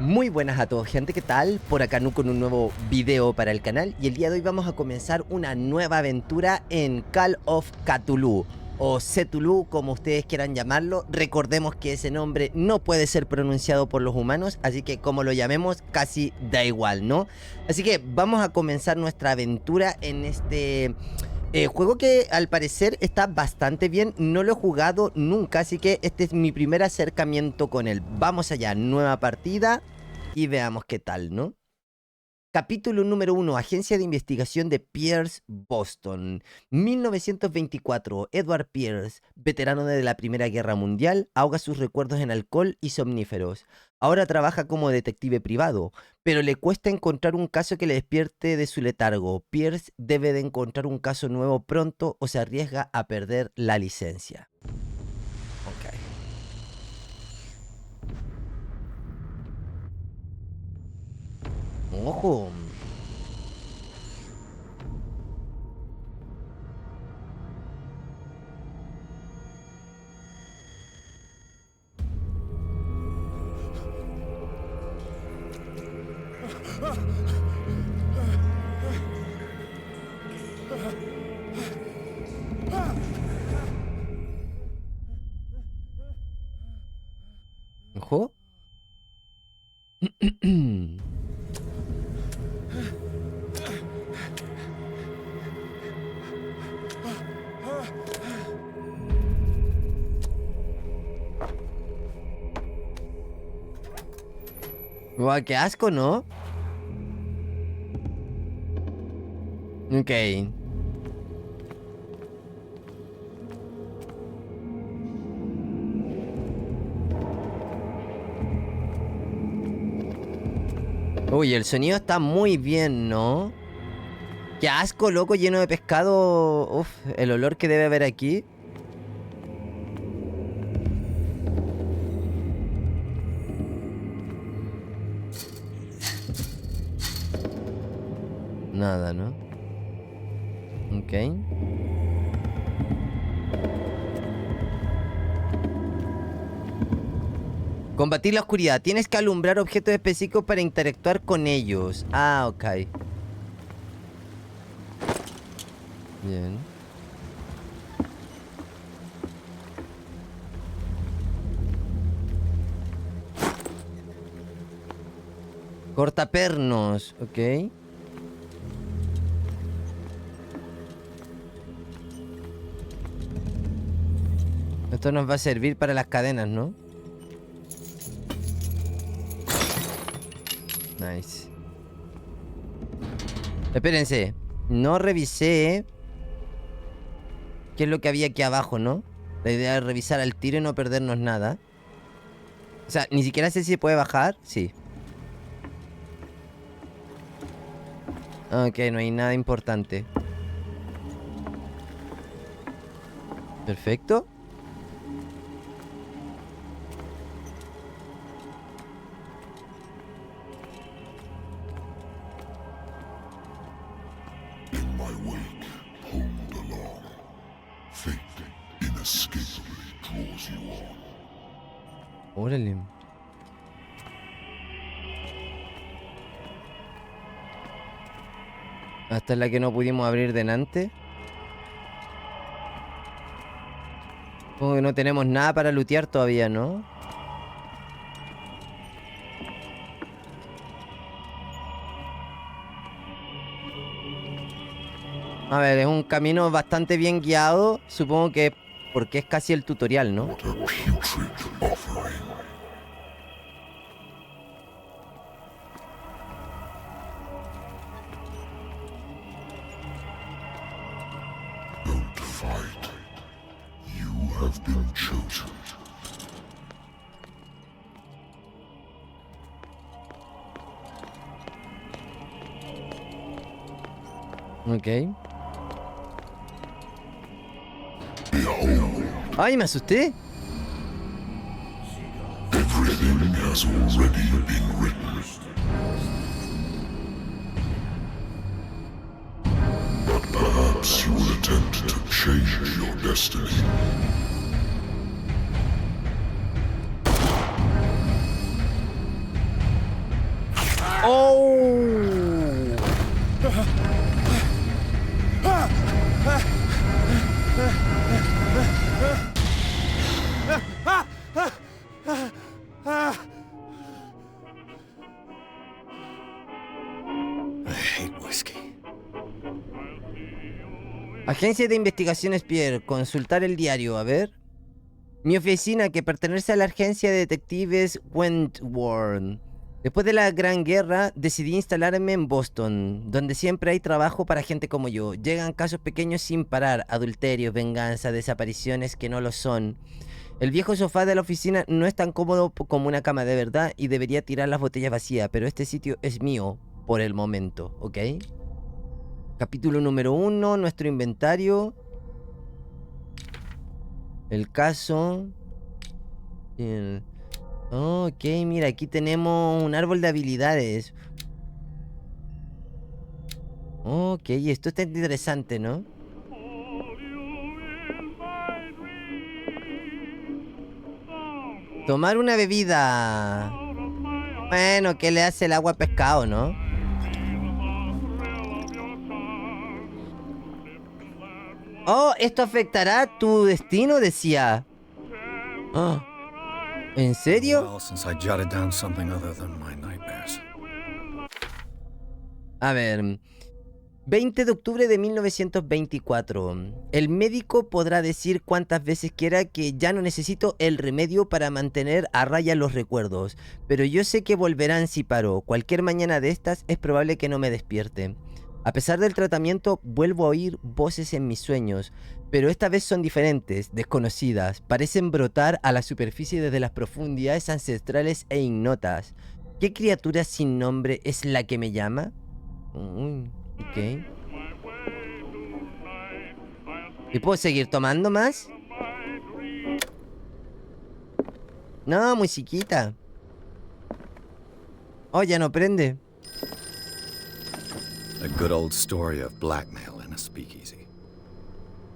Muy buenas a todos, gente, ¿qué tal? Por acá Nu con un nuevo video para el canal, y el día de hoy vamos a comenzar una nueva aventura en Call of Cthulhu o CTHULHU, como ustedes quieran llamarlo. Recordemos que ese nombre no puede ser pronunciado por los humanos, así que como lo llamemos casi da igual, ¿no? Así que vamos a comenzar nuestra aventura en este juego que al parecer está bastante bien. No lo he jugado nunca, así que este es mi primer acercamiento con él. Vamos allá, nueva partida y veamos qué tal, ¿no? Capítulo número 1, Agencia de Investigación de Pierce, Boston. 1924, Edward Pierce, veterano de la Primera Guerra Mundial, ahoga sus recuerdos en alcohol y somníferos. Ahora trabaja como detective privado, pero le cuesta encontrar un caso que le despierte de su letargo. Pierce debe de encontrar un caso nuevo pronto o se arriesga a perder la licencia. Ok. ¡Ojo! ¿Ojo? Guau, qué asco, ¿no? Ok. Uy, el sonido está muy bien, ¿no? Qué asco, loco, lleno de pescado. Uf, el olor que debe haber aquí. Nada, ¿no? Ok. Combatir la oscuridad. Tienes que alumbrar objetos específicos para interactuar con ellos. Ah, ok. Bien. Cortapernos. Ok. Esto nos va a servir para las cadenas, ¿no? Nice. Espérense. No revisé qué es lo que había aquí abajo, ¿no? La idea es revisar al tiro y no perdernos nada. O sea, ni siquiera sé si se puede bajar. Sí. Ok, no hay nada importante. Perfecto. Órale. Hasta la que no pudimos abrir delante. Como que no tenemos nada para lootear todavía, ¿no? A ver, es un camino bastante bien guiado. Supongo que porque es casi el tutorial, ¿no? Ok. ¡Ay, me asusté! Everything has already been written. But perhaps you will attempt to change your destiny. ¡Oh! I hate whiskey. Agencia de Investigaciones Pierre, consultar el diario, a ver. Mi oficina, que pertenece a la agencia de detectives Wentworth. Después de la Gran Guerra, decidí instalarme en Boston, donde siempre hay trabajo para gente como yo. Llegan casos pequeños sin parar, adulterios, venganza, desapariciones que no lo son. El viejo sofá de la oficina no es tan cómodo como una cama de verdad y debería tirar las botellas vacías, pero este sitio es mío por el momento, ¿ok? Capítulo número 1, nuestro inventario. El caso. Ok, mira, aquí tenemos un árbol de habilidades. Ok, esto está interesante, ¿no? Tomar una bebida. Bueno, ¿qué le hace el agua a pescado, no? Oh, esto afectará tu destino, decía. Oh, ¿en serio? Well, since I jotted down something other than my nightmares. A ver, 20 de octubre de 1924. El médico podrá decir cuantas veces quiera que ya no necesito el remedio para mantener a raya los recuerdos, pero yo sé que volverán si paro. Cualquier mañana de estas es probable que no me despierte. A pesar del tratamiento, vuelvo a oír voces en mis sueños, pero esta vez son diferentes, desconocidas, parecen brotar a la superficie desde las profundidades ancestrales e ignotas. ¿Qué criatura sin nombre es la que me llama? Ok. ¿Y puedo seguir tomando más? No, musiquita. Oh, ya no prende. A good old story of blackmail in a speakeasy.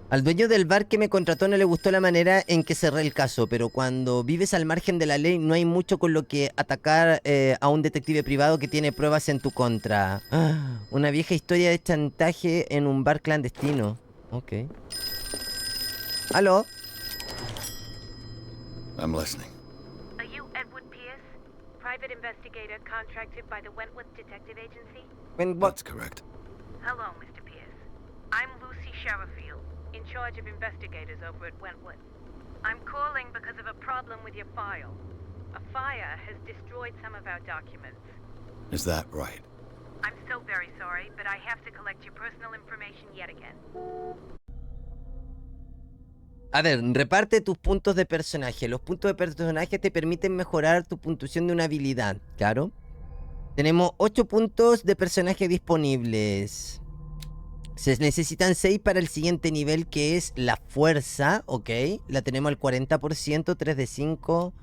Al dueño del bar que me contrató no le gustó la manera en que cerré el caso, pero cuando vives al margen de la ley no hay mucho con lo que atacar a un detective privado que tiene pruebas en tu contra. Una vieja historia de chantaje en un bar clandestino. Ok. ¿Aló? I'm listening. Are you Edward Pierce, private investigator contracted by the Wentworth Detective Agency? That's correct. Hello, Mr. Pierce. I'm Lucy Sherifield, in charge of investigators over at Wentworth. I'm calling because of a problem with your file. A fire has destroyed some of our documents. Is that right? I'm so very sorry, but I have to collect your personal information yet again. A ver, reparte tus puntos de personaje. Los puntos de personaje te permiten mejorar tu puntuación de una habilidad, claro. Tenemos 8 puntos de personaje disponibles. Se necesitan 6 para el siguiente nivel, que es la fuerza, ok. La tenemos al 40%, 3 de 5.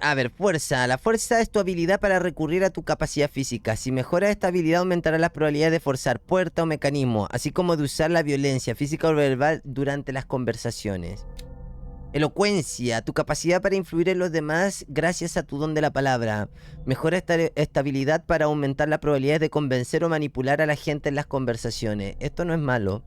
A ver, fuerza. La fuerza es tu habilidad para recurrir a tu capacidad física. Si mejoras esta habilidad aumentará las probabilidades de forzar puerta o mecanismo, así como de usar la violencia física o verbal durante las conversaciones. Elocuencia, tu capacidad para influir en los demás gracias a tu don de la palabra. Mejora esta habilidad para aumentar las probabilidades de convencer o manipular a la gente en las conversaciones. Esto no es malo.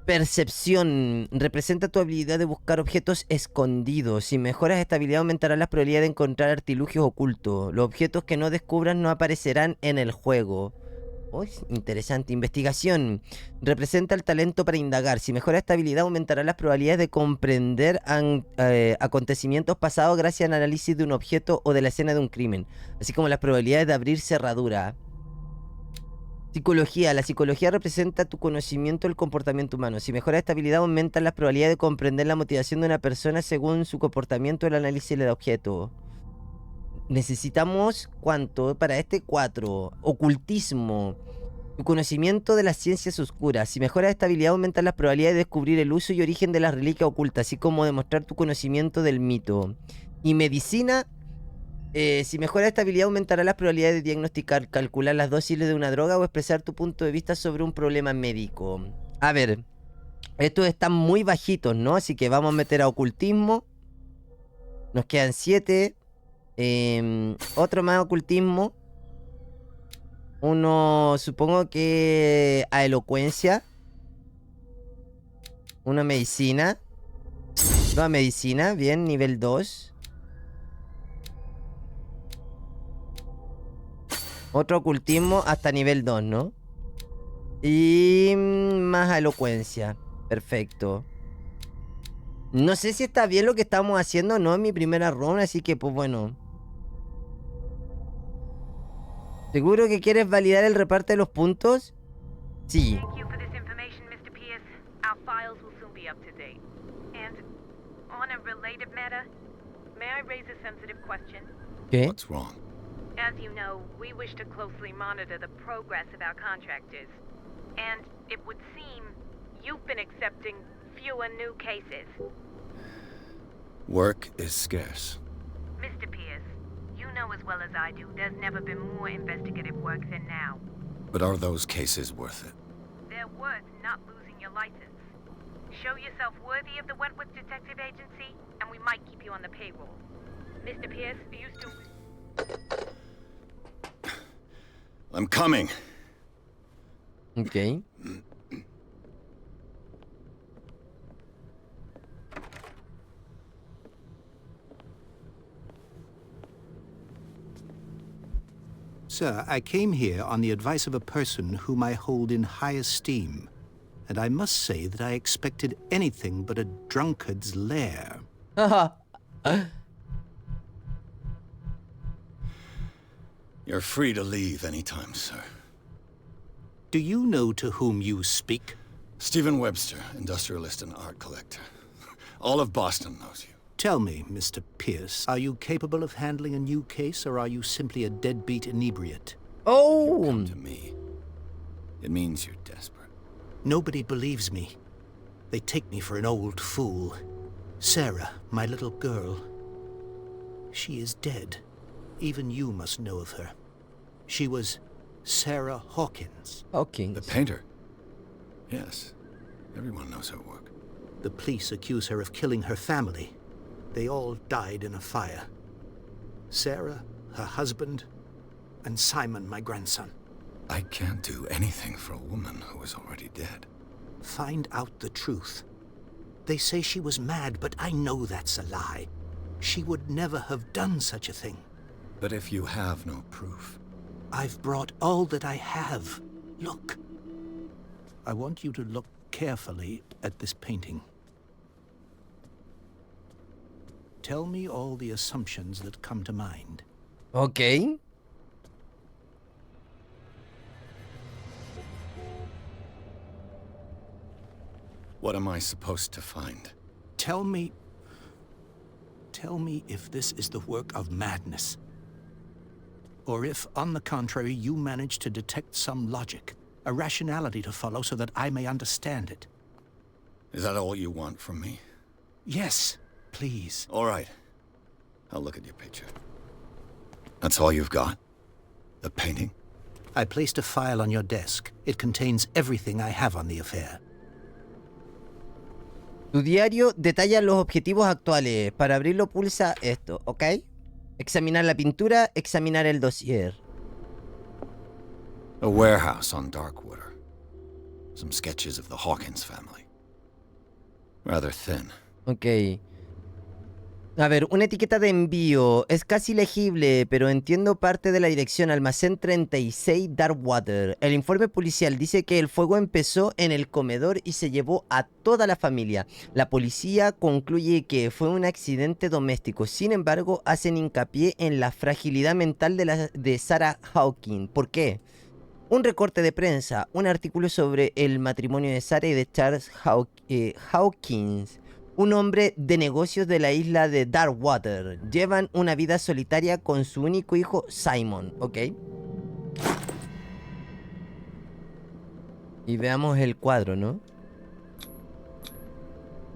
Percepción, representa tu habilidad de buscar objetos escondidos. Si mejoras esta habilidad aumentará las probabilidades de encontrar artilugios ocultos. Los objetos que no descubras no aparecerán en el juego. Uy, interesante. Investigación. Representa el talento para indagar. Si mejora esta habilidad, aumentará las probabilidades de comprender acontecimientos pasados gracias al análisis de un objeto o de la escena de un crimen, así como las probabilidades de abrir cerradura. Psicología. La psicología representa tu conocimiento del comportamiento humano. Si mejora esta habilidad, aumenta las probabilidades de comprender la motivación de una persona según su comportamiento del análisis del objeto. Necesitamos, ¿cuánto? Para este 4. Ocultismo. Tu conocimiento de las ciencias oscuras. Si mejoras esta habilidad, aumentan las probabilidades de descubrir el uso y origen de las reliquias ocultas, así como demostrar tu conocimiento del mito. Y medicina. Si mejoras esta habilidad, aumentará las probabilidades de diagnosticar, calcular las dosis de una droga o expresar tu punto de vista sobre un problema médico. A ver. Estos están muy bajitos, ¿no? Así que vamos a meter a ocultismo. Nos quedan 7. Otro más ocultismo. Uno, supongo que a elocuencia. Una medicina. Una medicina, bien, nivel 2. Otro ocultismo hasta nivel 2, ¿no? Y más a elocuencia. Perfecto. No sé si está bien lo que estamos haciendo, no en mi primera ronda, así que pues bueno. ¿Seguro que quieres validar el reparto de los puntos? Sí. Thank you for this information, Mr. Pierce. Our files will soon be up to date. And on a related matter, may I raise a sensitive question? ¿Qué? What's wrong? As you know, we wish to closely monitor the progress of our contractors. And it would seem you've been accepting fewer new cases. Work is scarce. Mr. Pierce, you know as well as I do, there's never been more investigative work than now. But are those cases worth it? They're worth not losing your license. Show yourself worthy of the Wentworth Detective Agency, and we might keep you on the payroll. Mr. Pierce, are you still... I'm coming. Ok. Sir, I came here on the advice of a person whom I hold in high esteem, and I must say that I expected anything but a drunkard's lair. You're free to leave anytime, sir. Do you know to whom you speak? Stephen Webster, industrialist and art collector. All of Boston knows you. Tell me, Mr. Pierce, are you capable of handling a new case, or are you simply a deadbeat inebriate? Oh! Come to me. It means you're desperate. Nobody believes me. They take me for an old fool. Sarah, my little girl. She is dead. Even you must know of her. She was Sarah Hawkins. Hawkins. The painter? Yes. Everyone knows her work. The police accuse her of killing her family. They all died in a fire. Sarah, her husband, and Simon, my grandson. I can't do anything for a woman who is already dead. Find out the truth. They say she was mad, but I know that's a lie. She would never have done such a thing. But if you have no proof... I've brought all that I have. Look. I want you to look carefully at this painting. Tell me all the assumptions that come to mind. Ok. What am I supposed to find? Tell me if this is the work of madness. Or if, on the contrary, you manage to detect some logic, a rationality to follow so that I may understand it. Is that all you want from me? Yes, please. All right. I'll look at your picture. That's all you've got? The painting? I placed a file on your desk. It contains everything I have on the affair. Tu diario detalla los objetivos actuales. Para abrirlo pulsa esto, ¿ok? Examinar la pintura, examinar el dossier. A warehouse on Darkwater. Some sketches of the Hawkins family. Rather thin. Ok. A ver, una etiqueta de envío. Es casi legible, pero entiendo parte de la dirección. Almacén 36, Darkwater. El informe policial dice que el fuego empezó en el comedor y se llevó a toda la familia. La policía concluye que fue un accidente doméstico. Sin embargo, hacen hincapié en la fragilidad mental de Sarah Hawkins. ¿Por qué? Un recorte de prensa, un artículo sobre el matrimonio de Sarah y de Charles Hawkins. Un hombre de negocios de la isla de Darkwater. Llevan una vida solitaria con su único hijo, Simon. ¿Ok? Y veamos el cuadro, ¿no?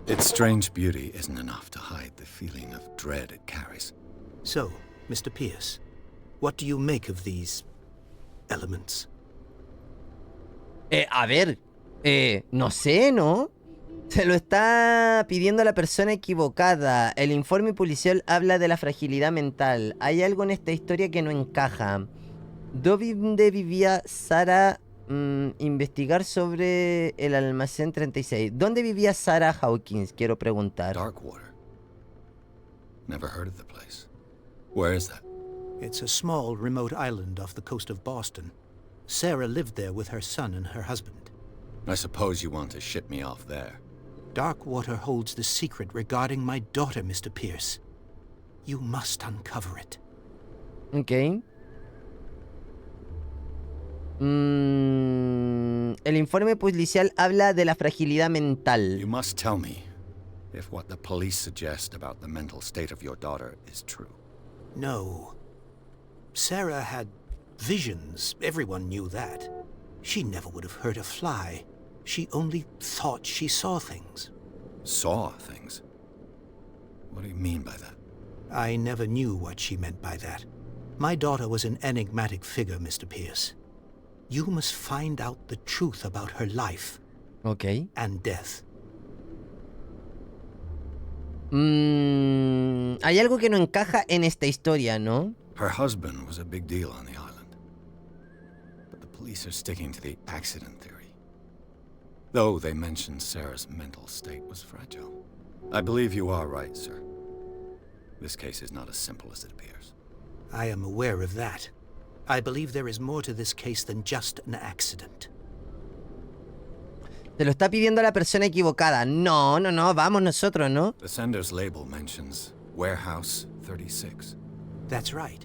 Its strange beauty isn't enough to hide the feeling of dread it carries. So, Mr. Pierce, what do you make of these elements? A ver, no sé, ¿no? Se lo está pidiendo la persona equivocada. El informe policial habla de la fragilidad mental. Hay algo en esta historia que no encaja. ¿Dónde vivía Sarah? Investigar sobre el almacén 36. ¿Dónde vivía Sarah Hawkins? Quiero preguntar. Darkwater. Never heard of the place. Where is that? It's a small, remote island off the coast of Boston. Sarah lived there with her son and her husband. I suppose you want to ship me off there. Darkwater holds the secret regarding my daughter, Mr. Pierce. You must uncover it. Ok. El informe policial habla de la fragilidad mental. You must tell me if what the police suggest about the mental state of your daughter is true. No. Sarah had visions. Everyone knew that. She never would have hurt a fly. She only thought she saw things. Saw things? What do you mean by that? I never knew what she meant by that. My daughter was an enigmatic figure, Mr. Pierce. You must find out the truth about her life Ok. and death. Hay algo que no encaja en esta historia, ¿no? Her husband was a big deal on the island. But the police are sticking to the accident theory. Though they mentioned Sarah's mental state was fragile. I believe you are right, sir. This case is not as simple as it appears. I am aware of that. I believe there is more to this case than just an accident. Te lo está pidiendo la persona equivocada. No, vamos nosotros, ¿no? The sender's label mentions Warehouse 36. That's right.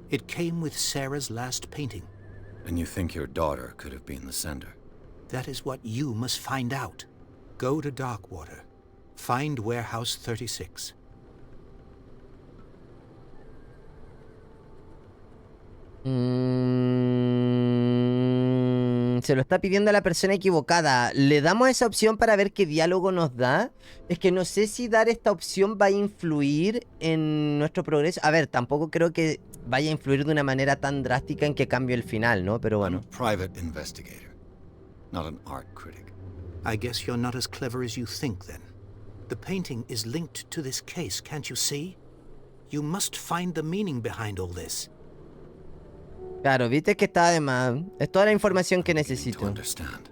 It came with Sarah's last painting. And you think your daughter could have been the sender? That is what you must find out. Go to Darkwater. Find Warehouse 36. Se lo está pidiendo a la persona equivocada. ¿Le damos esa opción para ver qué diálogo nos da? Es que no sé si dar esta opción va a influir en nuestro progreso. A ver, tampoco creo que vaya a influir de una manera tan drástica en que cambie el final, ¿no? Pero I'm bueno. a private investigator, not an art critic. I guess you're not as clever as you think, then. The painting is linked to this case, can't you see? You must find the meaning behind all this. Claro, viste que está de más. Es toda la información que Beginning to necesito. understand.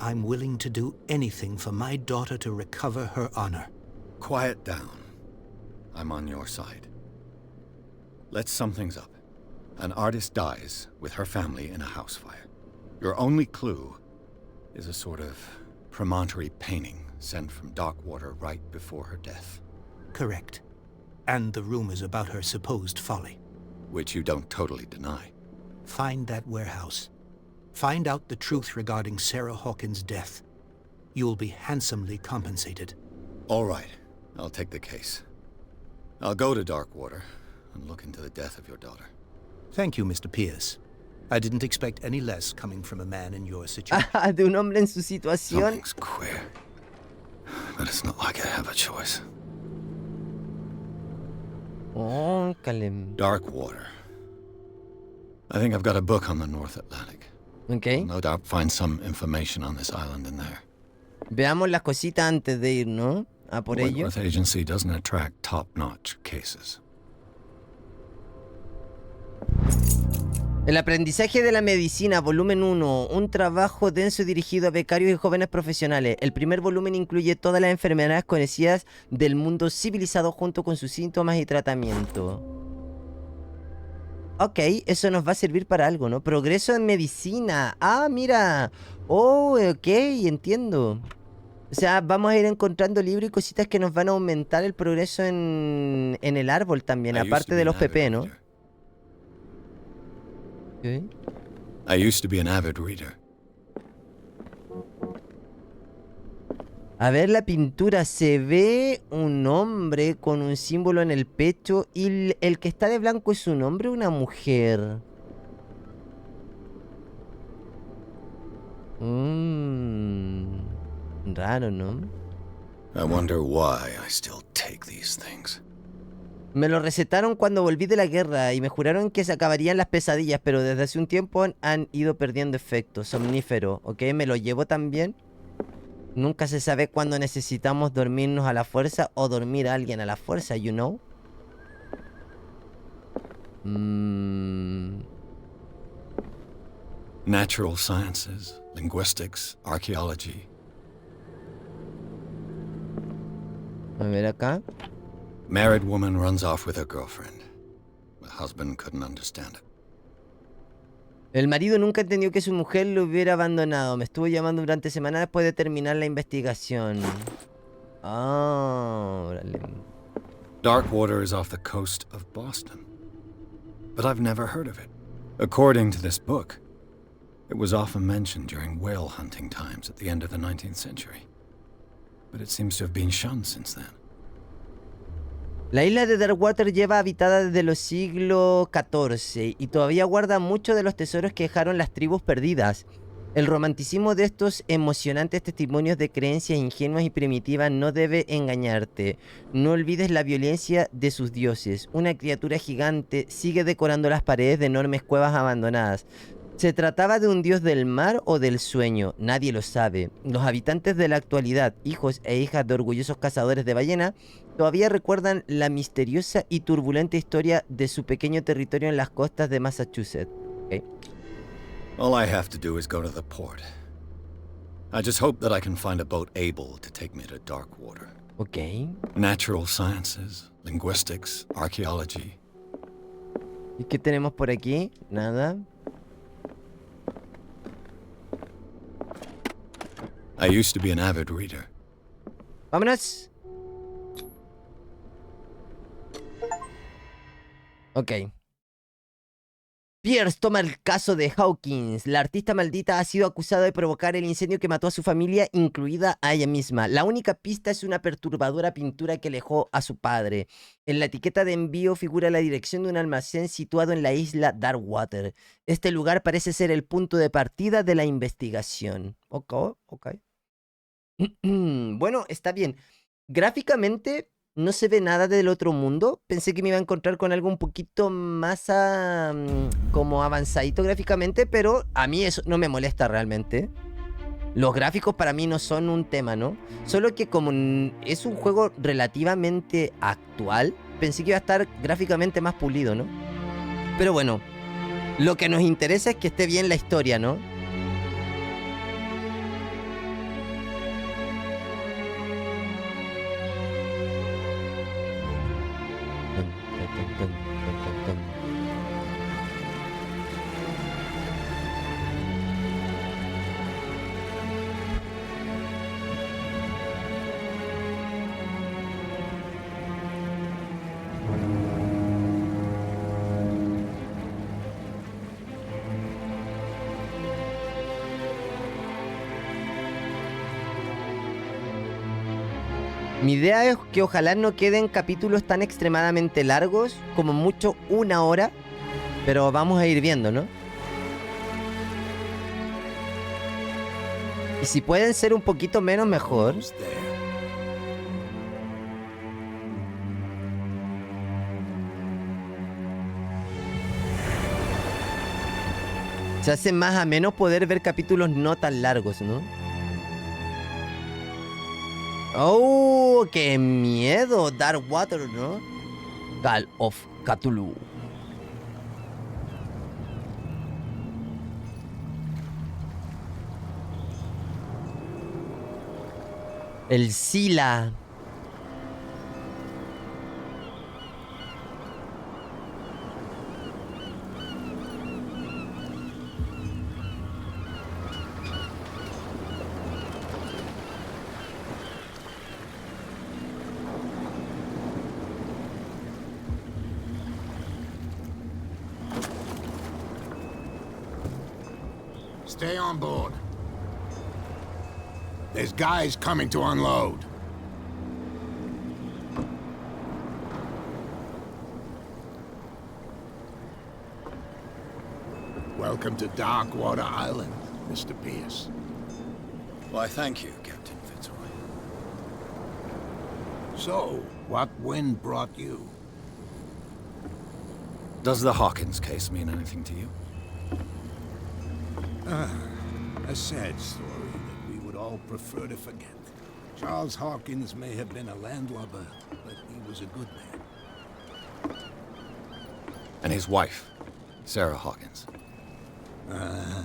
I'm willing to do anything for my daughter to recover her honor. Quiet down. I'm on your side. Let's sum things up. An artist dies with her family in a house fire. Your only clue is a sort of promontory painting sent from Darkwater right before her death. Correct. And the rumors about her supposed folly. Which you don't totally deny. Find that warehouse. Find out the truth regarding Sarah Hawkins' death. You'll be handsomely compensated. All right, I'll take the case. I'll go to Darkwater and look into the death of your daughter. Thank you, Mr. Pierce. I didn't expect any less coming from a man in your situation. De un hombre en su situación. Something's queer. But it's not like I have a choice. Oh, Calem. Darkwater. I think I've got a book on the North Atlantic. Ok. I'll no doubt find some information on this island in there. Veamos las cositas antes de ir, ¿no? A por ello. Wentworth Agency doesn't attract top-notch cases. El aprendizaje de la medicina, volumen 1, un trabajo denso dirigido a becarios y jóvenes profesionales. El primer volumen incluye todas las enfermedades conocidas del mundo civilizado junto con sus síntomas y tratamiento. Ok, eso nos va a servir para algo, ¿no? Progreso en medicina. Ah, mira. Oh, ok, entiendo. O sea, vamos a ir encontrando libros y cositas que nos van a aumentar el progreso en el árbol también, I used aparte to de be los an avid PP, ¿no? reader. Ok. I used to be an avid reader. A ver la pintura, se ve un hombre con un símbolo en el pecho y el que está de blanco es un hombre o una mujer. Raro, ¿no? I wonder why I still take these things. Me lo recetaron cuando volví de la guerra y me juraron que se acabarían las pesadillas, pero desde hace un tiempo han ido perdiendo efecto. Somnífero, ¿ok? ¿Me lo llevo también? Nunca se sabe cuándo necesitamos dormirnos a la fuerza o dormir a alguien a la fuerza, you know. Natural sciences, linguistics, archaeology. A ver acá. Married woman runs off with her girlfriend. The husband couldn't understand it. El marido nunca entendió que su mujer lo hubiera abandonado. Me estuvo llamando durante semanas después de terminar la investigación. Ah, órale. Darkwater is off the coast of Boston. But I've never heard of it. According to this book, it was often mentioned during whale hunting times at the end of the 19th century. But it seems to have been shunned since then. La isla de Darkwater lleva habitada desde los siglos XIV y todavía guarda muchos de los tesoros que dejaron las tribus perdidas. El romanticismo de estos emocionantes testimonios de creencias ingenuas y primitivas no debe engañarte. No olvides la violencia de sus dioses. Una criatura gigante sigue decorando las paredes de enormes cuevas abandonadas. ¿Se trataba de un dios del mar o del sueño? Nadie lo sabe. Los habitantes de la actualidad, hijos e hijas de orgullosos cazadores de ballena, todavía recuerdan la misteriosa y turbulenta historia de su pequeño territorio en las costas de Massachusetts. Okay. All I have to do is go to the port. I just hope that I can find a boat able to take me to Darkwater. Ok. Natural sciences, linguistics, archaeology. ¿Y qué tenemos por aquí? Nada. I used to be an avid reader. ¡Vámonos! Ok. Pierce toma el caso de Hawkins. La artista maldita ha sido acusada de provocar el incendio que mató a su familia, incluida a ella misma. La única pista es una perturbadora pintura que alejó a su padre. En la etiqueta de envío figura la dirección de un almacén situado en la isla Darkwater. Este lugar parece ser el punto de partida de la investigación. Ok. Bueno, está bien. Gráficamente no se ve nada del otro mundo. Pensé que me iba a encontrar con algo un poquito más como avanzadito gráficamente, pero a mí eso no me molesta realmente. Los gráficos para mí no son un tema, ¿no? Solo que como es un juego relativamente actual, pensé que iba a estar gráficamente más pulido, ¿no? Pero bueno, lo que nos interesa es que esté bien la historia, ¿no? Mi idea es que ojalá no queden capítulos tan extremadamente largos, como mucho 1 hora, pero vamos a ir viendo, ¿no? Y si pueden ser un poquito menos, mejor. Se hace más ameno poder ver capítulos no tan largos, ¿no? ¡Oh! ¡Qué miedo! Darkwater, ¿no? Call of Cthulhu. El Sila. Stay on board. There's guys coming to unload. Welcome to Darkwater Island, Mr. Pierce. Why, thank you, Captain Fitzroy. So, what wind brought you? Does the Hawkins case mean anything to you? A sad story that we would all prefer to forget. Charles Hawkins may have been a landlubber, but he was a good man. And his wife, Sarah Hawkins.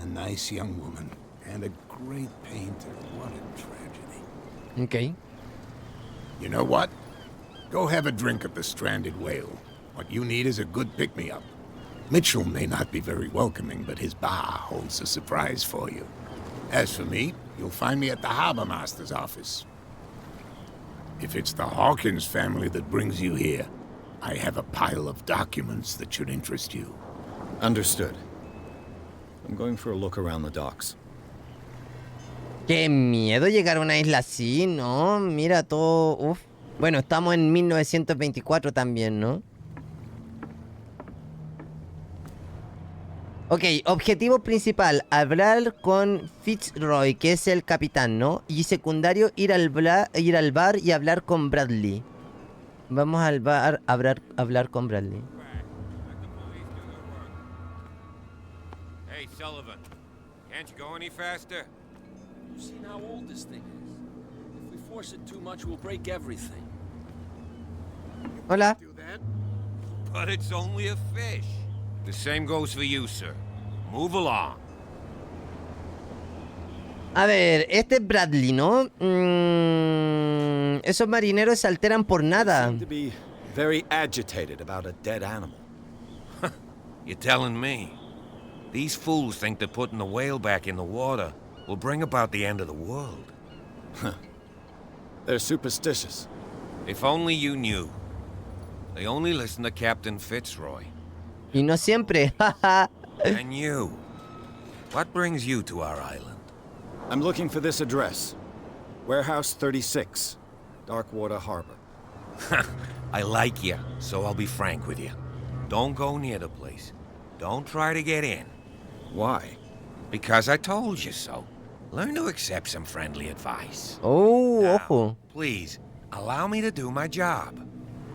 Nice young woman. And a great painter. What a tragedy. Ok. You know what? Go have a drink at the Stranded Whale. What you need is a good pick-me-up. Mitchell may not be very welcoming, but his bar holds a surprise for you. As for me, you'll find me at the Harbor Master's office. If it's the Hawkins family that brings you here, I have a pile of documents that should interest you. Understood. I'm going for a look around the docks. Qué miedo llegar a una isla así, ¿no? Mira todo... Uf. Bueno, estamos en 1924 también, ¿no? Ok, objetivo principal, hablar con Fitzroy, que es el capitán, ¿no? Y secundario, ir al bar y hablar con Bradley. Vamos al bar a hablar con Bradley. Hey, Sullivan. Can't you go any faster? You've seen how old this thing is. If we force it too much, we'll break everything. Hola. But it's only a fish. The same goes for you, sir. Move along. A ver, este es Bradley, ¿no? Esos marineros se alteran por nada. Seem to be very agitated about a dead animal. You're telling me? These fools think that putting the whale back in the water will bring about the end of the world. They're superstitious. If only you knew. They only listen to Captain Fitzroy. Y no siempre. And you. What brings you to our island? I'm looking for this address. Warehouse 36, Darkwater Harbor. I like you, so I'll be frank with you. Don't go near the place. Don't try to get in. Why? Because I told you so. Learn to accept some friendly advice. Oh, Now, ojo. please, allow me to do my job.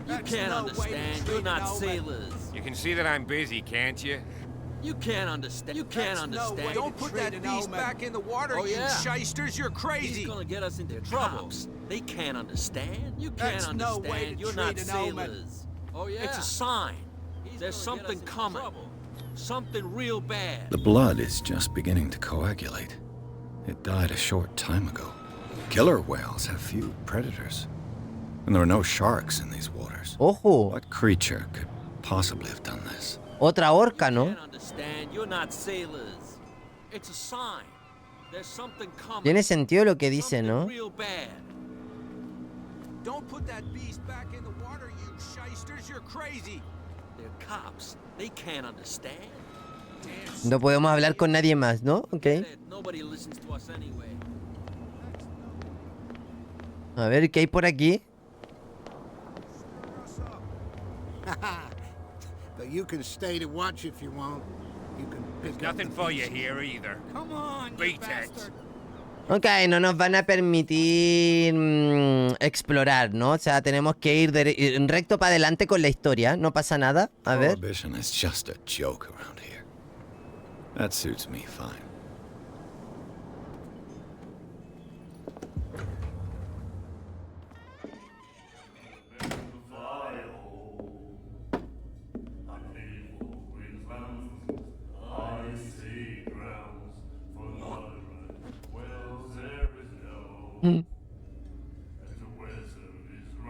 You can't understand. You're not sailors. You can see that I'm busy, can't you? You can't understand. You can't understand. Don't put that beast back in the water, Oh, yeah? you shysters. You're He's crazy. gonna get us into trouble. They can't understand. You can't That's no understand. way to You're not treat an omen. sailors. Oh yeah. It's a sign. There's something coming. Something real bad. The blood is just beginning to coagulate. It died a short time ago. Killer whales have few predators. And there are no sharks in these waters. Ojo. What creature could possibly have done this? Otra orca, ¿no? Can't understand. You're not sailors. It's a sign. There's something coming. Tiene sentido lo que dice, Something ¿no? real bad. Don't put that beast back in the water, you shysters. You're crazy. They're cops. They can't understand. No podemos hablar con nadie más, ¿no? Ok. Nobody listens to us anyway. A ver, ¿qué hay por aquí? But you can stay to watch if you want. You can pick up Nothing the for you pieces. here either. Come on, you Beat it. bastard. Ok, no nos van a permitir explorar, ¿no? O sea, tenemos que ir recto para adelante con la historia. No pasa nada. A ver. Prohibition is just a joke around here. That suits me fine.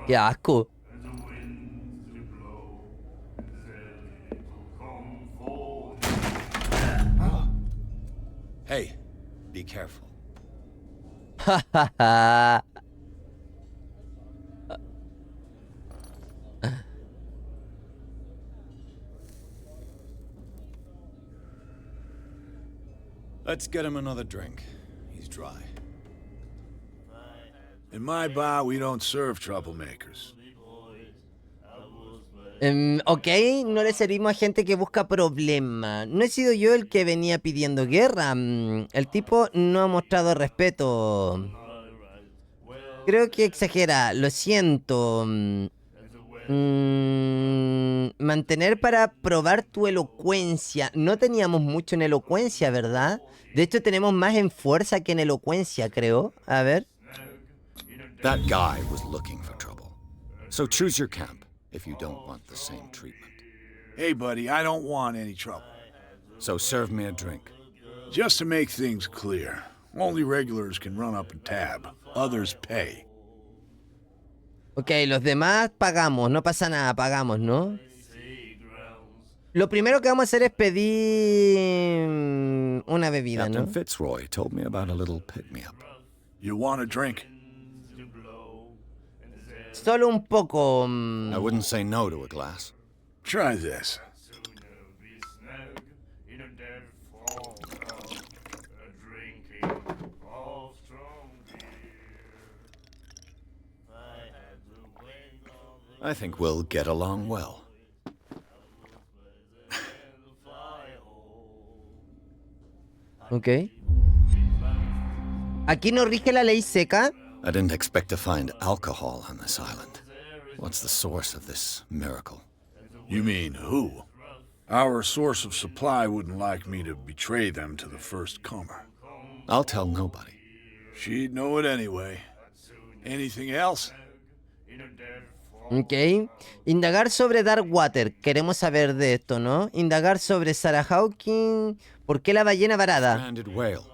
Qué asco. Hey, be careful. Let's get him another drink. He's dry. In my bar, we don't serve troublemakers. Ok, no le servimos a gente que busca problemas. No he sido yo el que venía pidiendo guerra. El tipo no ha mostrado respeto. Creo que exagera, lo siento. Mantener para probar tu elocuencia. No teníamos mucho en elocuencia, ¿verdad? De hecho, tenemos más en fuerza que en elocuencia, creo. A ver. That guy was looking for trouble. So choose your camp if you don't want the same treatment. Hey, buddy, I don't want any trouble. So serve me a drink. Just to make things clear, only regulars can run up and tab. Others pay. Ok, los demás pagamos, no pasa nada, pagamos, ¿no? Lo primero que vamos a hacer es pedir una bebida, ¿no? Captain Fitzroy told me about a little pick-me-up. You want a drink? Solo un poco. I wouldn't say no to a glass. Try this. I think we'll get along well. Ok. Aquí no rige la ley seca. I didn't expect to find alcohol on this island. What's the source of this miracle? You mean who? Our source of supply wouldn't like me to betray them to the first comer. I'll tell nobody. She'd know it anyway. Anything else? Ok. Indagar sobre Darkwater. Queremos saber de esto, ¿no? Indagar sobre Sarah Hawkins. ¿Por qué la ballena varada? Stranded whale.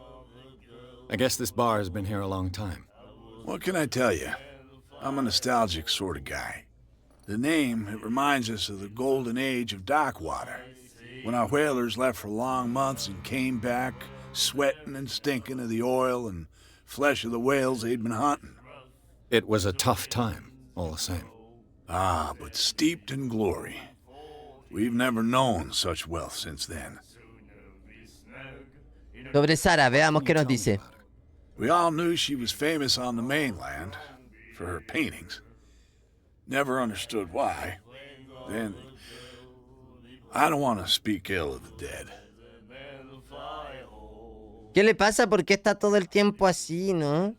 I guess this bar has been here a long time. What can I tell you? I'm a nostalgic sort of guy. The name, it reminds us of the golden age of Darkwater, when our whalers left for long months and came back sweating and stinking of the oil and flesh of the whales they'd been hunting. It was a tough time, all the same. Ah, but steeped in glory. We've never known such wealth since then. Sobre Sarah, veamos qué nos dice. We all knew she was famous on the mainland for her paintings. Never understood why. Then, I don't want to speak ill of the dead. ¿Qué le pasa? ¿Por qué está todo el tiempo así, no?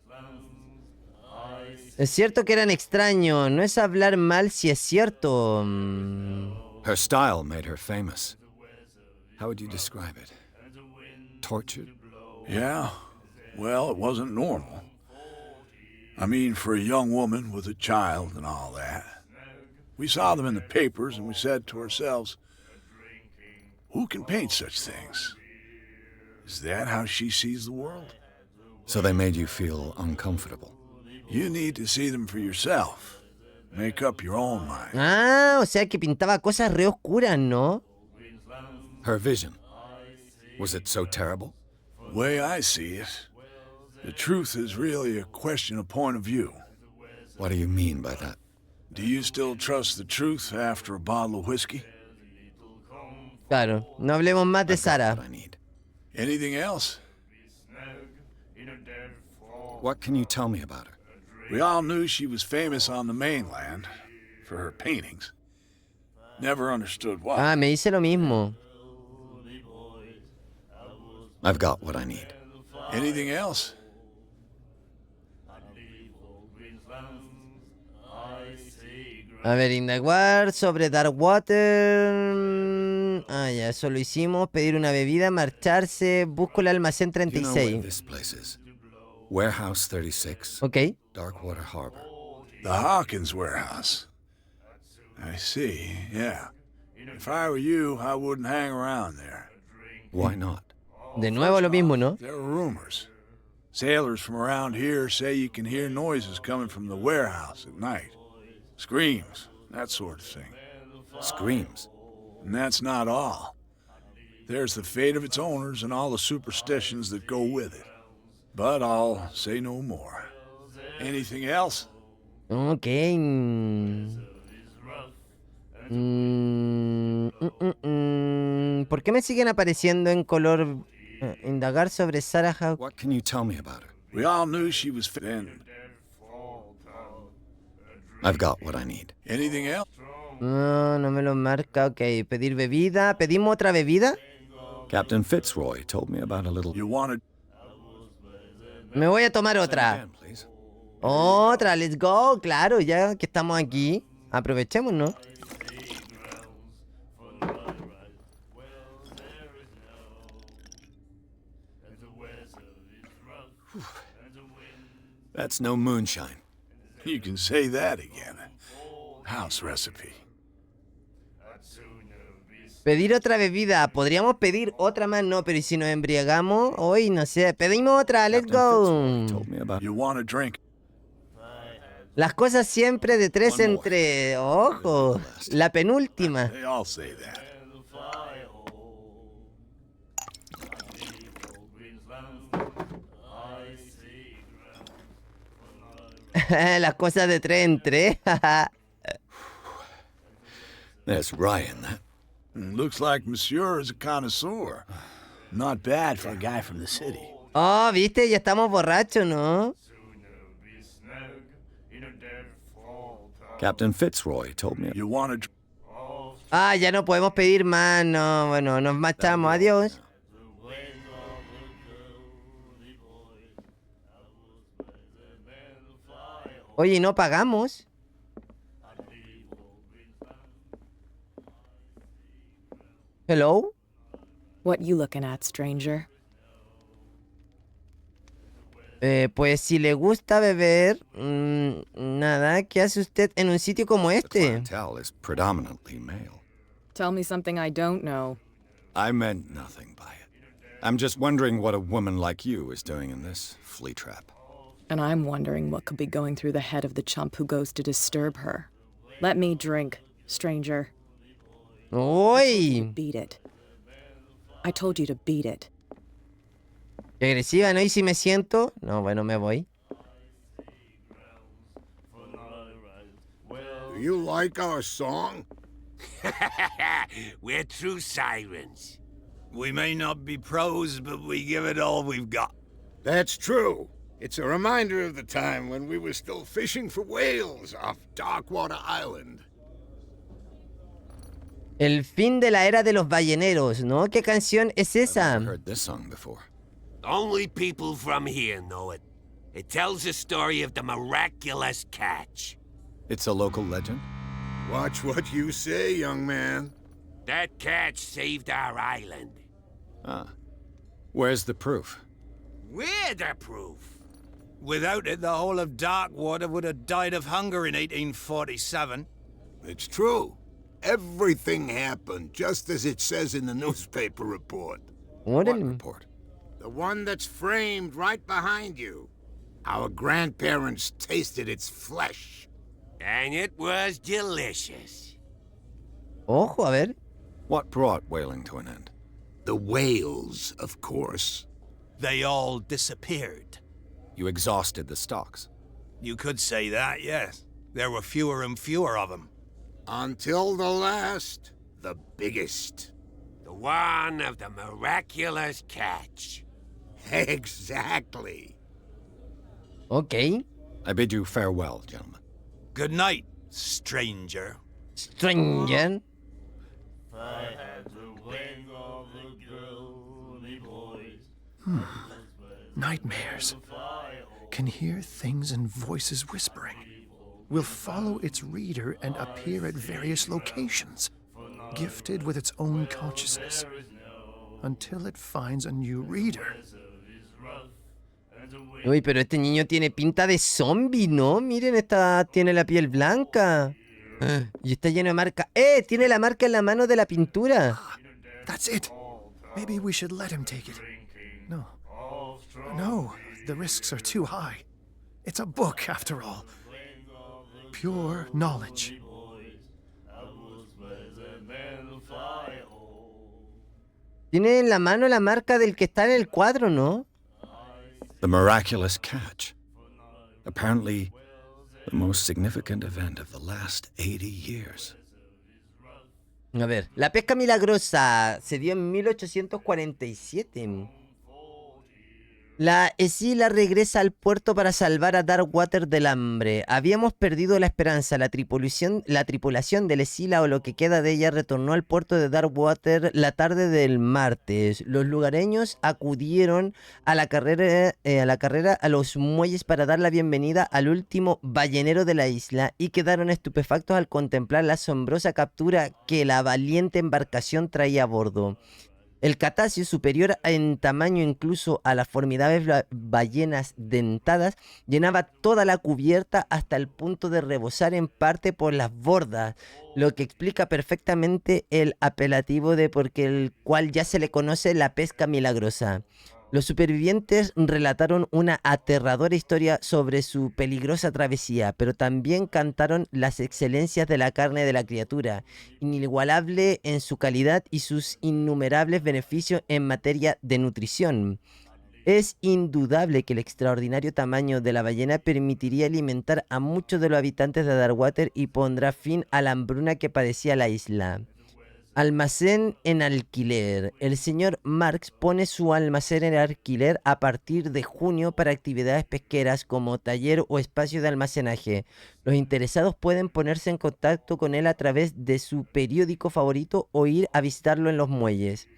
Es cierto que eran extraños. No es hablar mal si es cierto. Her style made her famous. How would you describe it? Tortured? Yeah, well, it wasn't normal. I mean, for a young woman with a child and all that. We saw them in the papers and we said to ourselves, who can paint such things? Is that how she sees the world? So they made you feel uncomfortable. You need to see them for yourself. Make up your own mind. Ah, o sea que pintaba cosas re oscuras, ¿no? Her vision. Was it so terrible? The way I see it, the truth is really a question of point of view. What do you mean by that? Do you still trust the truth after a bottle of whiskey? Claro, no hablemos más de Sarah. What I need. Anything else? What can you tell me about her? We all knew she was famous on the mainland for her paintings. Never understood why. Ah, me dice lo mismo. I've got what I need. Anything else? A ver, indagar sobre Darkwater. Ah, ya, eso lo hicimos. Pedir una bebida, marcharse. Busco el almacén You know where 36. this place is? Warehouse 36. Ok. Darkwater Harbor. The Hawkins warehouse. I see, yeah. If I were you, I wouldn't hang around there. Why not? De nuevo lo mismo, ¿no? There are rumors. Sailors from around here say you can hear noises coming from the warehouse at night. Screams, that sort of thing. Screams. And that's not all. There's the fate of its owners and all the superstitions that go with it. But I'll say no more. Anything else? Ok. ¿Por qué me siguen apareciendo en color? Indagar sobre Sarah Hawkins. What can you tell me about her? We all knew she was then. I've got what I need. Anything else? No, no me lo marca. Ok, pedir bebida. ¿Pedimos otra bebida? Captain Fitzroy told me about a little... You wanted... Me voy a tomar otra. Again, please. Otra, let's go. Claro, ya que estamos aquí. Aprovechemos, ¿no? That's no moonshine. You can say that again. House recipe. Pedir otra bebida. Podríamos pedir otra más, no, pero ¿y si nos embriagamos? Hoy, no sé. Pedimos otra, let's Captain Fitzroy go. told me about You want a drink? Las cosas siempre de 3 One en more. 3. Ojo, la penúltima. They all say that. Las cosas de 3 en 3. There's rye in that. Looks like Monsieur is a connoisseur. Not bad for a guy from the city. Oh, viste, ya estamos borrachos, ¿no? Captain Fitzroy told me. You want a drink? Ah, ya no podemos pedir más, no. Bueno, nos marchamos, adiós. Oye, ¿no pagamos? Hello? What you looking at, stranger? Pues si le gusta beber, nada, ¿qué hace usted en un sitio como The este? clientele is predominantly male. Tell me something I don't know. I meant nothing by it. I'm just wondering what a woman like you is doing in this flea trap. And I'm wondering what could be going through the head of the chump who goes to disturb her. Let me drink, stranger. ¡Uy! Beat it. I told you to beat it. Qué agresiva, ¿no? ¿Y si me siento? No, bueno, me voy. Do you like our song? We're true sirens. We may not be pros, but we give it all we've got. That's true. It's a reminder of the time when we were still fishing for whales off Darkwater Island. El fin de la era de los balleneros, ¿no? ¿Qué canción es I've esa? never heard this song before. Only people from here know it. It tells the story of the miraculous catch. It's a local legend? Watch what you say, young man. That catch saved our island. Ah. Where's the proof? We're the proof. Without it, the whole of Darkwater would have died of hunger in 1847. It's true. Everything happened just as it says in the newspaper report. What Órale. report? The one that's framed right behind you. Our grandparents tasted its flesh. And it was delicious. Ojo, a ver. What brought whaling to an end? The whales, of course. They all disappeared. You exhausted the stocks. You could say that, yes. There were fewer and fewer of them. Until the last, the biggest. The one of the miraculous catch. Exactly. Ok. I bid you farewell, gentlemen. Good night, stranger. Stranger. Nightmares. Can hear things and voices whispering. Will follow its reader and appear at various locations, gifted with its own consciousness, until it finds a new reader. Uy, pero este niño tiene pinta de zombie, ¿no? Miren, tiene la piel blanca. Y está lleno de marca. Tiene la marca en la mano de la pintura. That's it. Maybe we should let him take it. No. No, the risks are too high. It's a book, after all. Pure knowledge. Tiene en la mano la marca del que está en el cuadro, ¿no? The miraculous catch. Apparently, the most significant event of the last 80 years. A ver, la pesca milagrosa se dio en 1847. La Escila regresa al puerto para salvar a Darkwater del hambre. Habíamos perdido la esperanza. La tripulación de la Escila o lo que queda de ella retornó al puerto de Darkwater la tarde del martes. Los lugareños acudieron a la carrera a los muelles para dar la bienvenida al último ballenero de la isla y quedaron estupefactos al contemplar la asombrosa captura que la valiente embarcación traía a bordo. El cetáceo, superior en tamaño incluso a las formidables ballenas dentadas, llenaba toda la cubierta hasta el punto de rebosar en parte por las bordas, lo que explica perfectamente el apelativo de por el cual ya se le conoce la pesca milagrosa. Los supervivientes relataron una aterradora historia sobre su peligrosa travesía, pero también cantaron las excelencias de la carne de la criatura, inigualable en su calidad y sus innumerables beneficios en materia de nutrición. Es indudable que el extraordinario tamaño de la ballena permitiría alimentar a muchos de los habitantes de Darkwater y pondrá fin a la hambruna que padecía la isla. Almacén en alquiler. El señor Marx pone su almacén en alquiler a partir de junio para actividades pesqueras como taller o espacio de almacenaje. Los interesados pueden ponerse en contacto con él a través de su periódico favorito o ir a visitarlo en los muelles.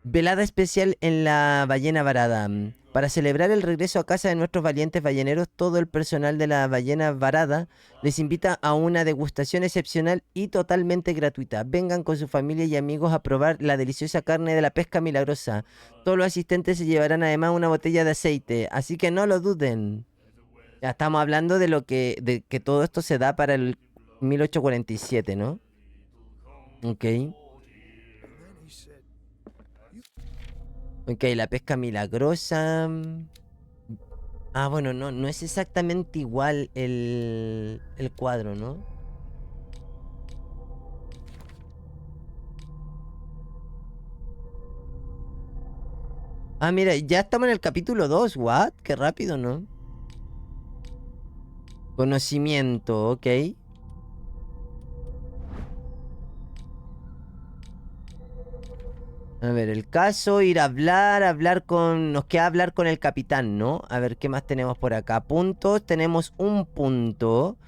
Velada especial en la Ballena Varada. Para celebrar el regreso a casa de nuestros valientes balleneros, todo el personal de la Ballena Varada les invita a una degustación excepcional y totalmente gratuita. Vengan con su familia y amigos a probar la deliciosa carne de la pesca milagrosa. Todos los asistentes se llevarán además una botella de aceite, así que no lo duden. Ya estamos hablando de que todo esto se da para el 1847, ¿no? Ok. Ok, la pesca milagrosa. Ah, bueno, no es exactamente igual el cuadro, ¿no? Ah, mira, ya estamos en el capítulo 2. ¿What? Qué rápido, ¿no? Conocimiento, ok. A ver, el caso, ir a hablar con... Nos queda hablar con el capitán, ¿no? A ver, ¿qué más tenemos por acá? Puntos, tenemos un punto.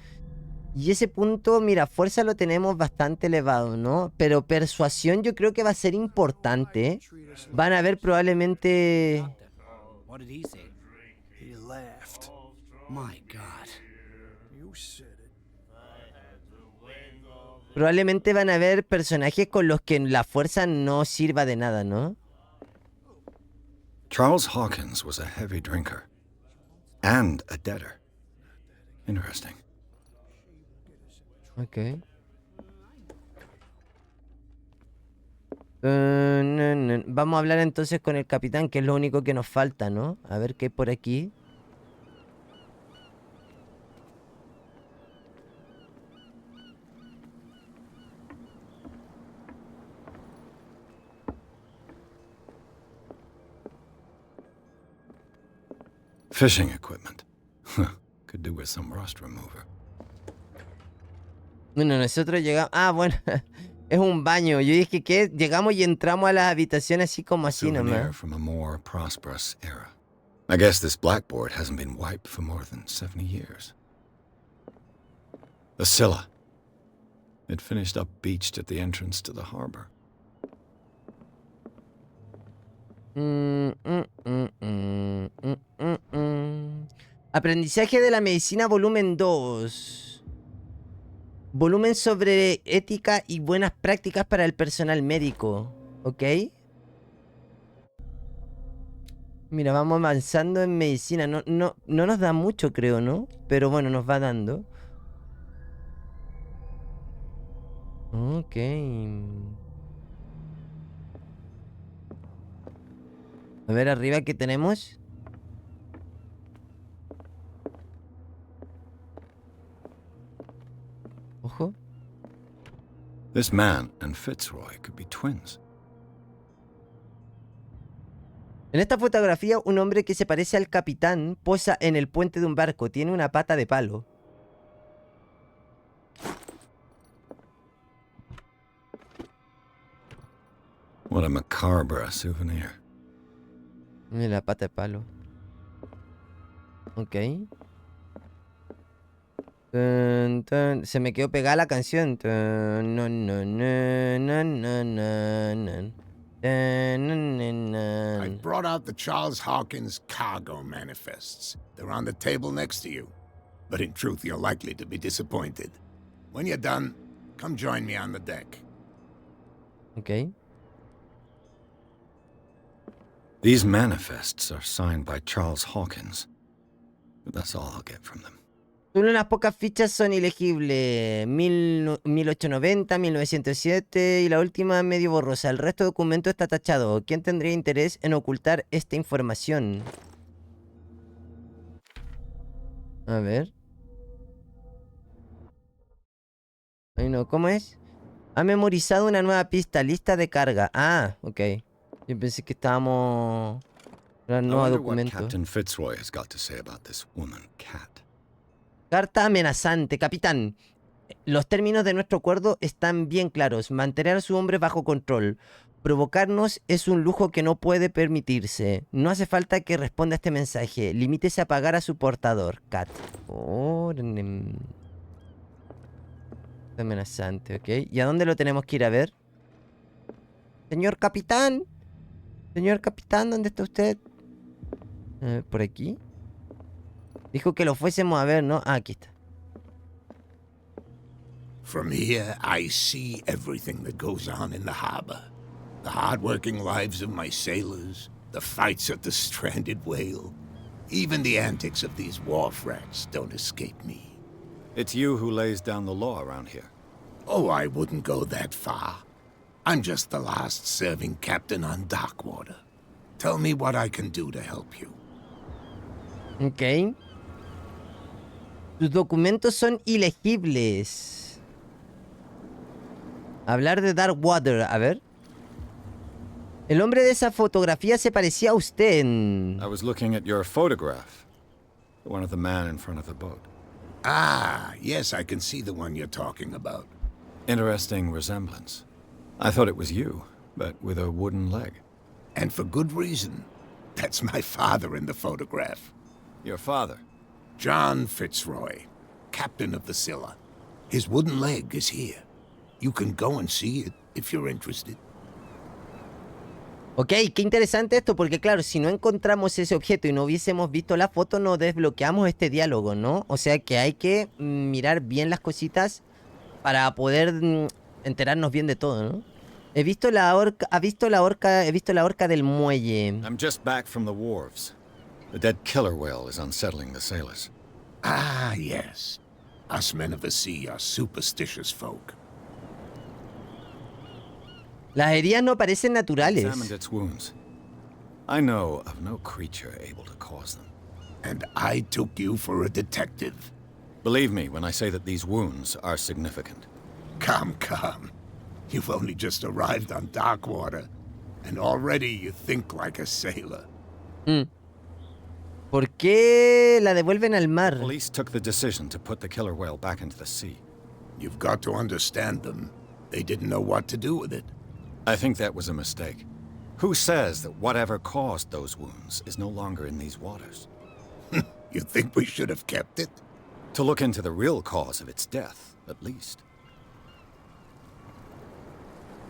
Y ese punto, mira, fuerza lo tenemos bastante elevado, ¿no? Pero persuasión yo creo que va a ser importante, ¿eh? Van a haber probablemente... What did he say? He laughed. My God. You said it. Probablemente van a haber personajes con los que la fuerza no sirva de nada, ¿no? Charles Hawkins was a heavy drinker and a debtor. Interesting. Ok. Vamos a hablar entonces con el capitán, que es lo único que nos falta, ¿no? A ver qué hay por aquí. Fishing equipment. Could do with some rust remover. Bueno, nosotros llegamos... Ah, bueno. Es un baño. Yo dije que llegamos y entramos a las habitaciones así como así Souvenir nomás. from a more prosperous era. I guess this blackboard hasn't been wiped for more than 70 years. The Scylla. It finished up beached at the entrance to the harbor. Aprendizaje de la medicina volumen 2. Volumen sobre ética y buenas prácticas para el personal médico. ¿Ok? Mira, vamos avanzando en medicina. No nos da mucho, creo, ¿no? Pero bueno, nos va dando. Ok. A ver, arriba, ¿qué tenemos? Ojo. This man and Fitzroy could be twins. En esta fotografía, un hombre que se parece al capitán posa en el puente de un barco. Tiene una pata de palo. What a macabre souvenir. Mira la pata de palo. Ok. Tun, tun. Se me quedó pegada la canción. Tun, nun, nun, nun, nun, nun, nun, nun. Tun, nun, nun, nun. I've brought out the CTHULHU cargo manifests. They're on the table next to you. But in truth, you're likely to be disappointed. When you're done, come join me on the deck. Ok. These manifests are signed by Charles Hawkins. But that's all I'll get from them. Solo unas pocas fichas son ilegibles. 1890, 1907 y la última medio borrosa. El resto del documento está tachado. ¿Quién tendría interés en ocultar esta información? A ver. Ay, no, ¿cómo es? Ha memorizado una nueva pista, lista de carga. Ah, ok. Yo pensé que estábamos... Era un nuevo documento. Captain Fitzroy has got to say about this woman, Cat. Carta amenazante. Capitán, los términos de nuestro acuerdo están bien claros. Mantener a su hombre bajo control. Provocarnos es un lujo que no puede permitirse. No hace falta que responda a este mensaje. Limítese a pagar a su portador. Cat. Oh, amenazante, ok. ¿Y a dónde lo tenemos que ir a ver? Señor capitán. Señor capitán, ¿dónde está usted? ¿Por aquí? Dijo que lo fuésemos a ver, ¿no? Ah, aquí está. From here, I see everything that goes on in the harbor. The hard-working lives of my sailors, the fights at the stranded whale. Even the antics of these wharf rats don't escape me. It's you who lays down the law around here. Oh, I wouldn't go that far. I'm just the last serving captain on Darkwater. Tell me what I can do to help you. Ok. Sus documentos son ilegibles. Hablar de Darkwater, a ver. El hombre de esa fotografía se parecía a usted. I was looking at your photograph. The one of the man in front of the boat. Ah, yes, I can see the one you're talking about. Interesting resemblance. I thought it was you, but with a wooden leg. And for good reason. That's my father in the photograph. Your father? John Fitzroy, captain of the Scylla. His wooden leg is here. You can go and see it if you're interested. Ok, qué interesante esto, porque claro, si no encontramos ese objeto y no hubiésemos visto la foto, no desbloqueamos este diálogo, ¿no? O sea que hay que mirar bien las cositas para poder enterarnos bien de todo, ¿no? He visto la horca del muelle. I'm just back from the wharves. The dead killer whale is unsettling the sailors. Ah, yes. Us men of the sea are superstitious folk. Las heridas no parecen naturales. Examined its wounds. I know of no creature able to cause them. And I took you for a detective. Believe me when I say that these wounds are significant. Come, come. You've only just arrived on Darkwater, and already you think like a sailor. ¿Por qué la devuelven al mar? Police took the decision to put the killer whale back into the sea. You've got to understand them. They didn't know what to do with it. I think that was a mistake. Who says that whatever caused those wounds is no longer in these waters? You think we should have kept it? To look into the real cause of its death, at least.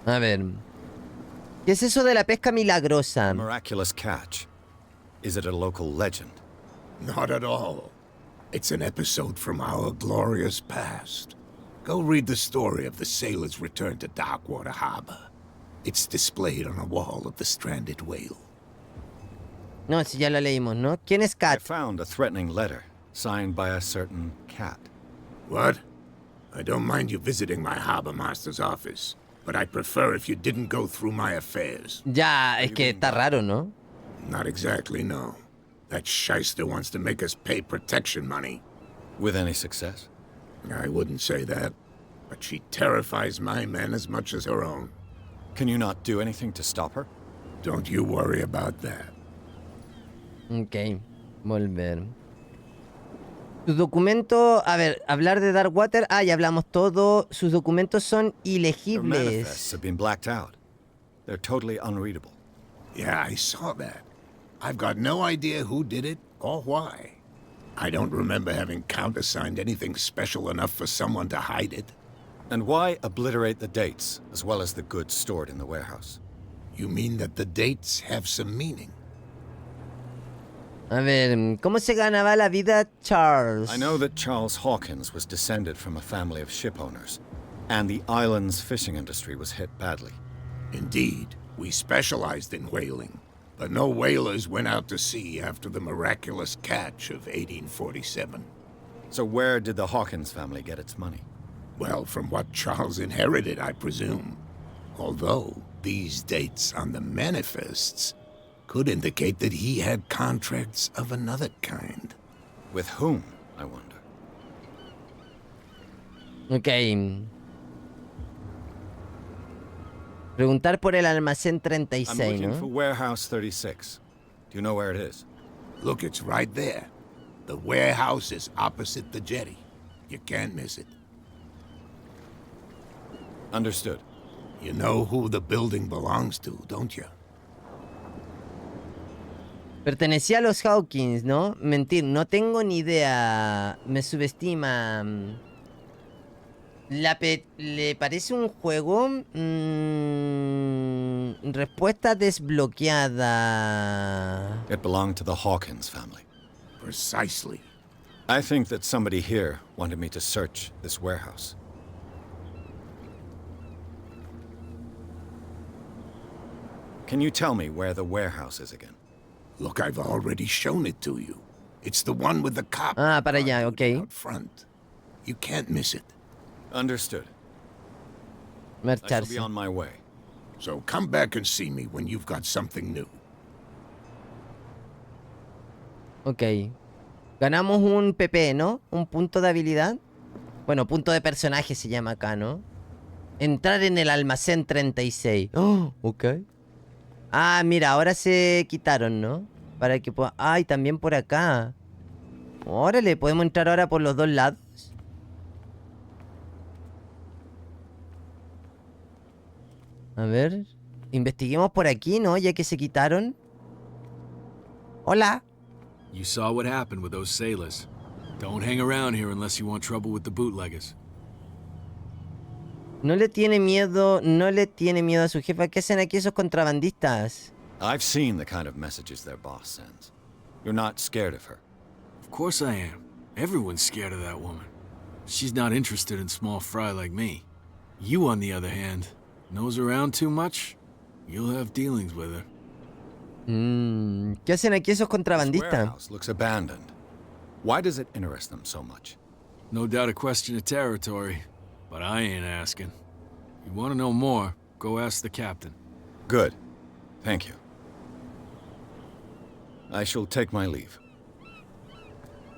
A ver. ¿Qué es eso de la pesca milagrosa? Miraculous catch. Is it a local legend? Not at all. It's an episode from our glorious past. Go read the story of the sailor's return to Darkwater Harbor. It's displayed on a wall of the stranded whale. No, si ya lo leímos, ¿no? ¿Quién es Cat? I found a threatening letter signed by a certain Cat. What? I don't mind you visiting my harbor master's office, but I'd prefer if you didn't go through my affairs. Ya, es que está raro, ¿no? Not exactly, no. That shyster wants to make us pay protection money. With any success? I wouldn't say that, but she terrifies my men as much as her own. Can you not do anything to stop her? Don't you worry about that. Ok, volver. Sus documentos, a ver, hablar de Darkwater, ya hablamos todo. Sus documentos son Their manifests ilegibles. have been blacked out. They're totally unreadable. Yeah, I saw that. I've got no idea who did it or why. I don't remember having countersigned anything special enough for someone to hide it. And why obliterate the dates, as well as the goods stored in the warehouse? You mean that the dates have some meaning? A ver, ¿cómo se ganaba la vida Charles? I know that Charles Hawkins was descended from a family of ship owners, and the island's fishing industry was hit badly. Indeed, we specialized in whaling, but no whalers went out to sea after the miraculous catch of 1847. So where did the Hawkins family get its money? Well, from what Charles inherited, I presume. Although, these dates on the manifests could indicate that he had contracts of another kind. With whom, I wonder? Ok. Preguntar por el almacén 36, I'm looking for ¿no? warehouse 36. Do you know where it is? Look, it's right there. The warehouse is opposite the jetty. You can't miss it. Understood. You know who the building belongs to, don't you? Pertenecía a los Hawkins, ¿no? Mentir, no tengo ni idea. Me subestima. ¿Le parece un juego? Respuesta desbloqueada. It belonged to the Hawkins family. Precisely. I think that somebody here wanted me to search this warehouse. Can you tell me where the warehouse is again? Look, I've already shown it to you. It's the one with the cop para allá, ok. out front. You can't miss it. Understood. I shall Marcharse. be on my way. So come back and see me when you've got something new. Ok. Ganamos un PP, ¿no? Un punto de habilidad. Bueno, punto de personaje se llama acá, ¿no? Entrar en el almacén 36. Oh, ok. Ah, mira, ahora se quitaron, ¿no? Para que pueda... Ah, y también por acá. Órale, ¿podemos entrar ahora por los dos lados? A ver... Investiguemos por aquí, ¿no? Ya que se quitaron. Hola. You saw what happened with those sailors. Don't hang around here unless you want trouble with the bootleggers. No le tiene miedo a su jefa. ¿Qué hacen aquí esos contrabandistas? I've seen the kind of messages their boss sends. You're not scared of her. Of course I am. Everyone's scared of that woman. She's not interested in small fry like me. You, on the other hand, nose around too much, you'll have dealings with her. ¿Qué hacen aquí esos This contrabandistas? warehouse looks abandoned. Why does it interest them so much? No doubt a question of territory, but I ain't asking. You want to know more, go ask the captain. Good. Thank you. I shall take my leave.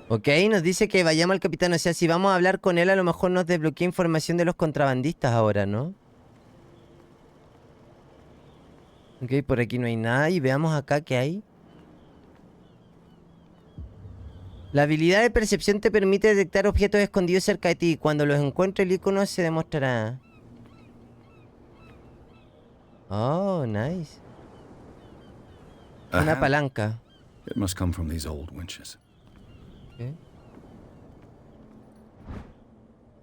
Ok, nos dice que vayamos al capitán. O sea, si vamos a hablar con él, a lo mejor nos desbloquea información de los contrabandistas ahora, ¿no? Ok, por aquí no hay nada. Y veamos acá qué hay. La habilidad de percepción te permite detectar objetos escondidos cerca de ti. Cuando los encuentre, el icono se demostrará. Oh, nice. Una Aha. palanca. It must come from these old winches. Okay.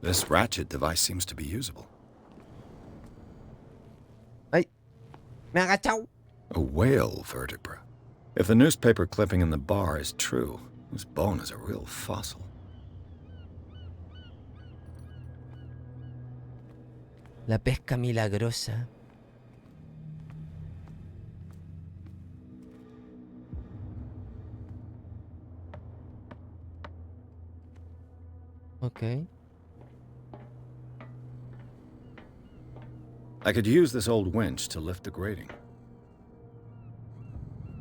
This ratchet device seems to be usable. Ay, me he agachado. A whale vertebra. If the newspaper clipping in the bar is true, this bone is a real fossil. La pesca milagrosa. Ok. I could use this old winch to lift the grating.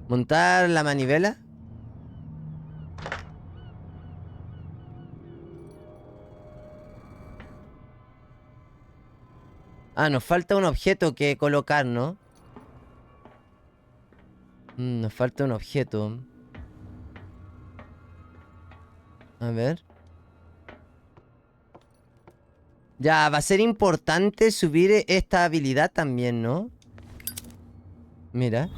Montar la manivela. Ah, nos falta un objeto que colocar, ¿no? Nos falta un objeto. A ver. Ya, va a ser importante subir esta habilidad también, ¿no? Mira.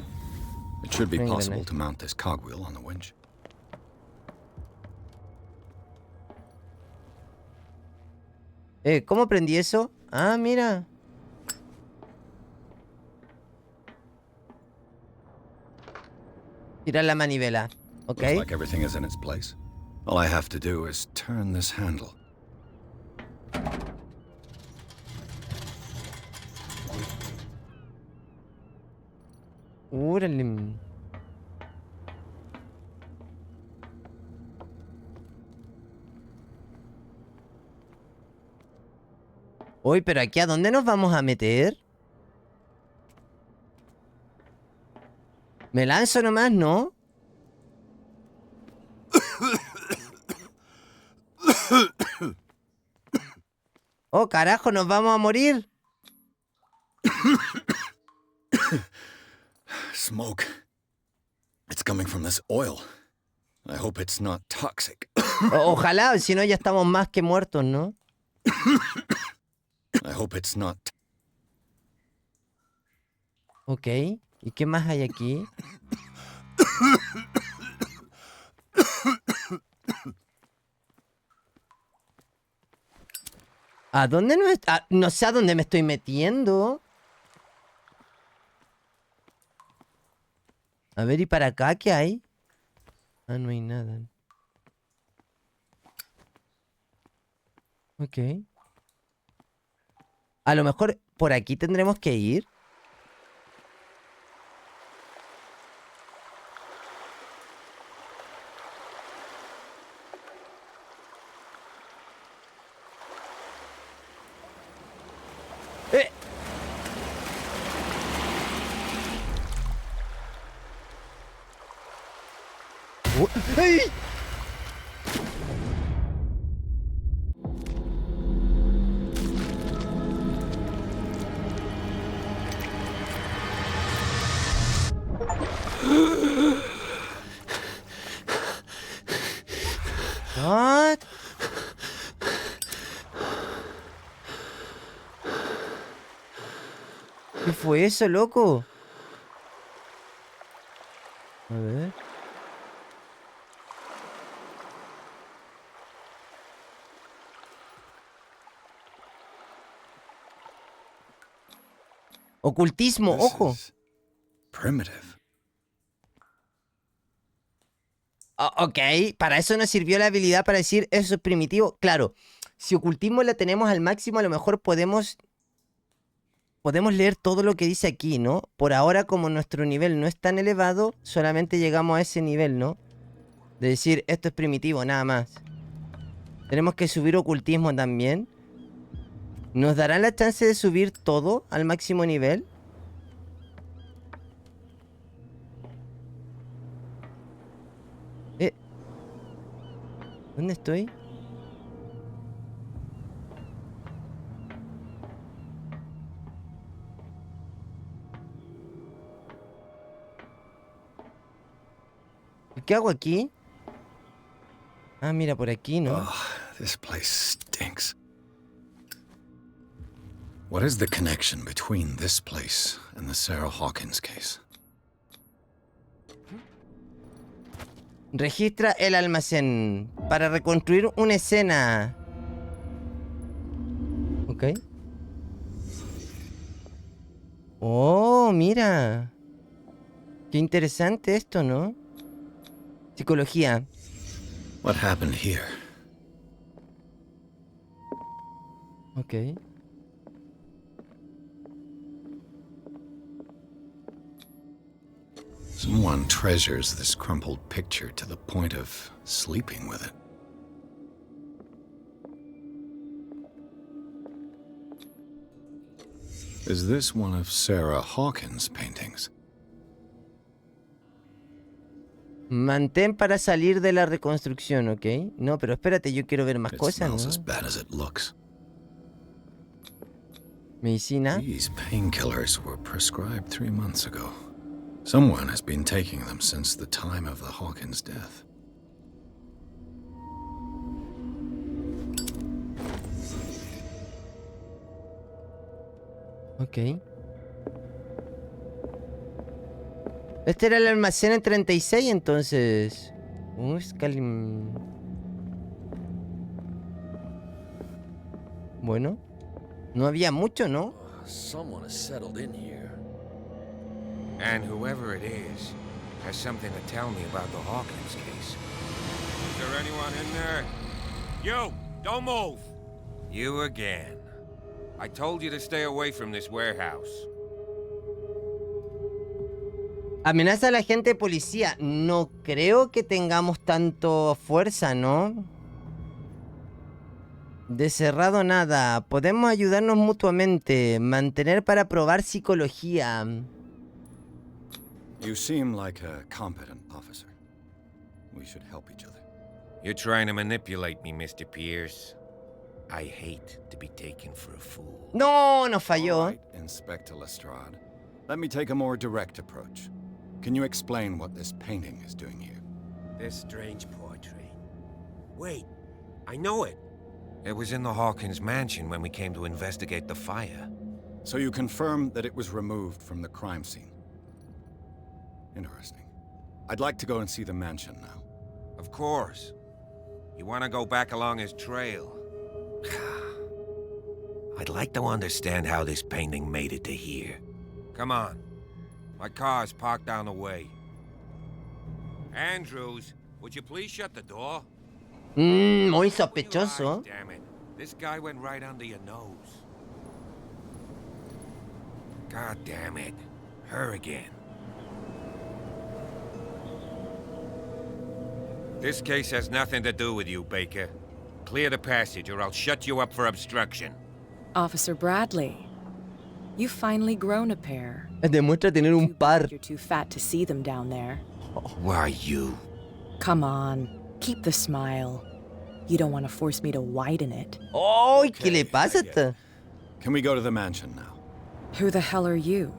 It should be Venga, possible venga. to mount this cogwheel on the winch. ¿Cómo aprendí eso? Ah, mira. Tirar la manivela. Ok. Looks like everything is in its place. All I have to do is turn this handle. Órale. Uy, pero aquí, ¿a dónde nos vamos a meter? Me lanzo nomás, ¿no? Oh, carajo, nos vamos a morir. Smoke. It's coming from this oil. I hope it's not toxic. Ojalá, si no ya estamos más que muertos, ¿no? I hope it's not. Ok. ¿Y qué más hay aquí? ¿A dónde no está? No sé a dónde me estoy metiendo. A ver, ¿y para acá qué hay? Ah, no hay nada. Ok. A lo mejor por aquí tendremos que ir. ¡Ay! What? ¿Qué fue eso, loco? A ver. Ocultismo, ojo. Primitive. Ok, para eso nos sirvió la habilidad para decir eso es primitivo. Claro, si ocultismo la tenemos al máximo, a lo mejor podemos leer todo lo que dice aquí, ¿no? Por ahora, como nuestro nivel no es tan elevado, solamente llegamos a ese nivel, ¿no? De decir, esto es primitivo, nada más. Tenemos que subir ocultismo también. ¿Nos darán la chance de subir todo al máximo nivel? ¿Dónde estoy? ¿Y qué hago aquí? Ah, mira, por aquí, ¿no? Oh, this place stinks. What is the connection between this place and the Sarah Hawkins case? Registra el almacén para reconstruir una escena. Ok. Oh, mira. Qué interesante esto, ¿no? Psicología. What happened here? Ok. Someone treasures this crumpled picture to the point of sleeping with it. Is this one of Sarah Hawkins' paintings? Mantén para salir de la reconstrucción, ¿ok? No, pero espérate, yo quiero ver más It cosas, smells ¿no? as bad as it looks. Medicina. These painkillers were prescribed 3 months ago. Someone has been taking them since the time of the Hawkins' death. Ok. Este era el almacén en 36, entonces. Bueno, no había mucho, ¿no? Someone has settled in here. And whoever it is has something to tell me about the Hawkins case. Is there anyone in there? You! Don't move! You again. I told you to stay away from this warehouse. Amenaza a la agente de policía. No creo que tengamos tanto fuerza, ¿no? De cerrado nada. Podemos ayudarnos mutuamente. Mantener para probar psicología. You seem like a competent officer. We should help each other. You're trying to manipulate me, Mr. Pierce. I hate to be taken for a fool. No, no falló. All right, Inspector Lestrade. Let me take a more direct approach. Can you explain what this painting is doing here? This strange portrait. Wait, I know it. It was in the Hawkins mansion when we came to investigate the fire. So you confirm that it was removed from the crime scene? Interesting. I'd like to go and see the mansion now. Of course. You want to go back along his trail? I'd like to understand how this painting made it to here. Come on. My car's parked down the way. Andrews, would you please shut the door? Muy sospechoso. Damn it. This guy went right under your nose. God damn it. Her again. This case has nothing to do with you, Baker. Clear the passage or I'll shut you up for obstruction. Officer Bradley, you've finally grown a pair. Demuestra tener un par. You're too fat to see them down there. Why you? Come on, keep the smile. You don't want to force me to widen it. Oh, ¿qué le pasa? Can we go to the mansion now? Who the hell are you?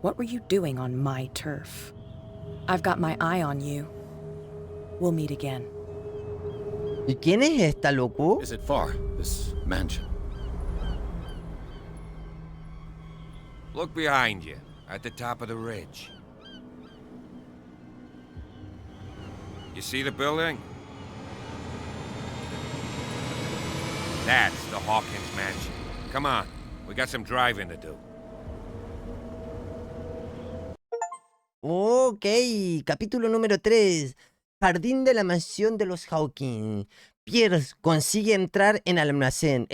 What were you doing on my turf? I've got my eye on you. We'll meet again. ¿Y quién es esta, loco? Is it far, this mansion? Look behind you, at the top of the ridge. You see the building? That's the Hawkins mansion. Come on, we got some driving to do. Ok, capítulo número 3. Jardín de la mansión de los Hawkins. Pierce consigue entrar en el almacén.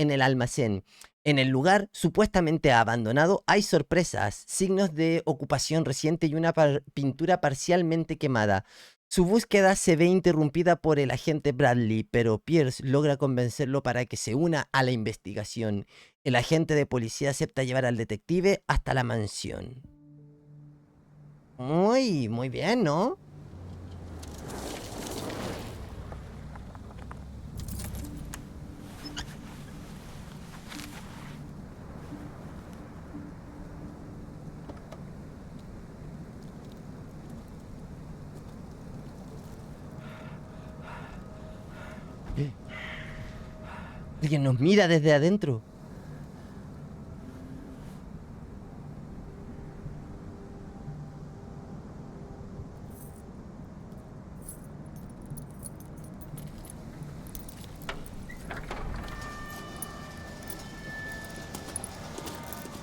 En el lugar supuestamente abandonado hay sorpresas, signos de ocupación reciente y una pintura parcialmente quemada. Su búsqueda se ve interrumpida por el agente Bradley, pero Pierce logra convencerlo para que se una a la investigación. El agente de policía acepta llevar al detective hasta la mansión. Muy bien, ¿no? Alguien nos mira desde adentro.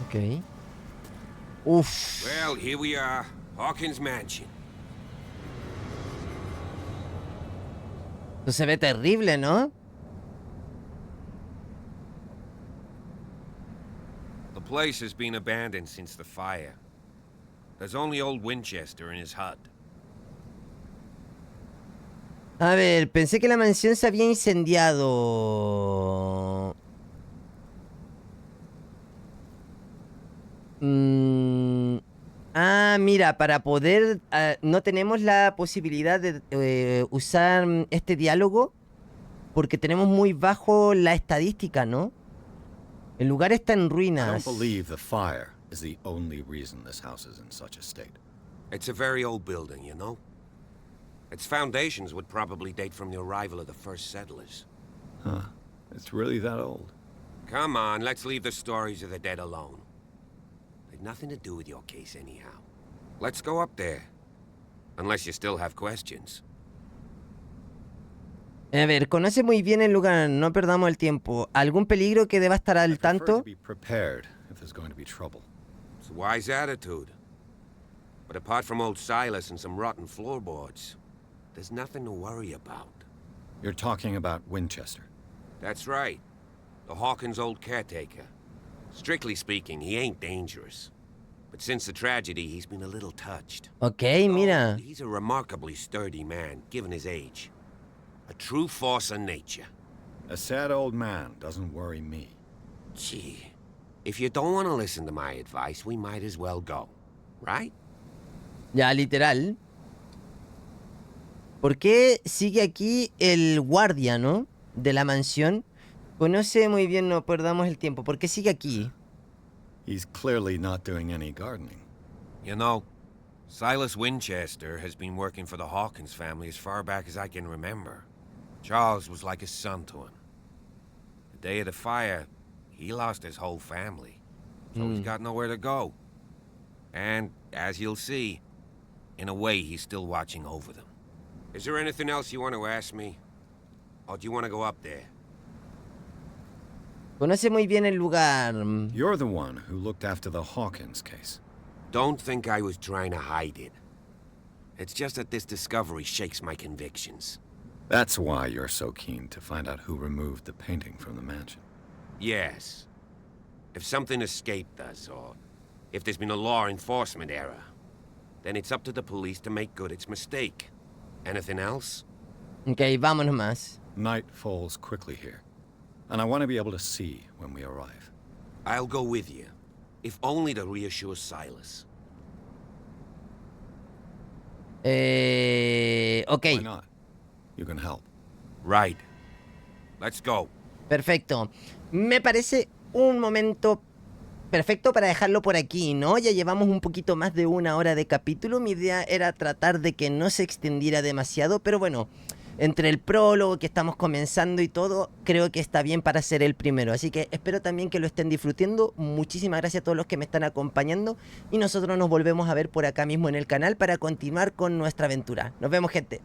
Ok. Uf. Well, here we are, Hawkins mansion. Esto se ve terrible, ¿no? The place has been abandoned since the fire. There's only old Winchester in his hut. A ver, pensé que la mansión se había incendiado. Mira, para poder... no tenemos la posibilidad de usar este diálogo porque tenemos muy bajo la estadística, ¿no? El lugar está en I ruinas. don't believe the fire is the only reason this house is in such a state. It's a very old building, you know? Its foundations would probably date from the arrival of the first settlers. Huh. It's really that old. Come on, let's leave the stories of the dead alone. They've nothing to do with your case anyhow. Let's go up there. Unless you still have questions. A ver, conoce muy bien el lugar, no perdamos el tiempo. ¿Algún peligro que deba estar al tanto? Be prepared if there's going to be trouble. It's a wise attitude. But apart from old Silas and some rotten floorboards, there's nothing to worry about. You're talking about Winchester. That's right. The Hawkins' old caretaker. Strictly speaking, he ain't dangerous. But since the tragedy, he's been a little touched. Ok, mira. He's a remarkably sturdy man, given his age. A true force of nature. A sad old man doesn't worry me. Gee, if you don't want to listen to my advice, we might as well go. Right? Ya, literal. ¿Por qué sigue aquí el guardia, no? De la mansión. Conoce muy bien, no perdamos el tiempo. ¿Por qué sigue aquí? He's clearly not doing any gardening. You know, Silas Winchester has been working for the Hawkins family as far back as I can remember. Charles was like a son to him. The day of the fire, he lost his whole family. So he's got nowhere to go. And, as you'll see, in a way, he's still watching over them. Is there anything else you want to ask me? Or do you want to go up there? Conoce muy bien el lugar. You're the one who looked after the Hawkins case. Don't think I was trying to hide it. It's just that this discovery shakes my convictions. That's why you're so keen to find out who removed the painting from the mansion. Yes. If something escaped us, or if there's been a law enforcement error, then it's up to the police to make good its mistake. Anything else? Ok, vámonos más. Night falls quickly here, and I want to be able to see when we arrive. I'll go with you, if only to reassure Silas. Ok. Why not? You can help. Right. Let's go. Perfecto. Me parece un momento perfecto para dejarlo por aquí, ¿no? Ya llevamos un poquito más de 1 hora de capítulo. Mi idea era tratar de que no se extendiera demasiado, pero bueno, entre el prólogo que estamos comenzando y todo, creo que está bien para ser el primero. Así que espero también que lo estén disfrutando. Muchísimas gracias a todos los que me están acompañando y nosotros nos volvemos a ver por acá mismo en el canal para continuar con nuestra aventura. Nos vemos, gente.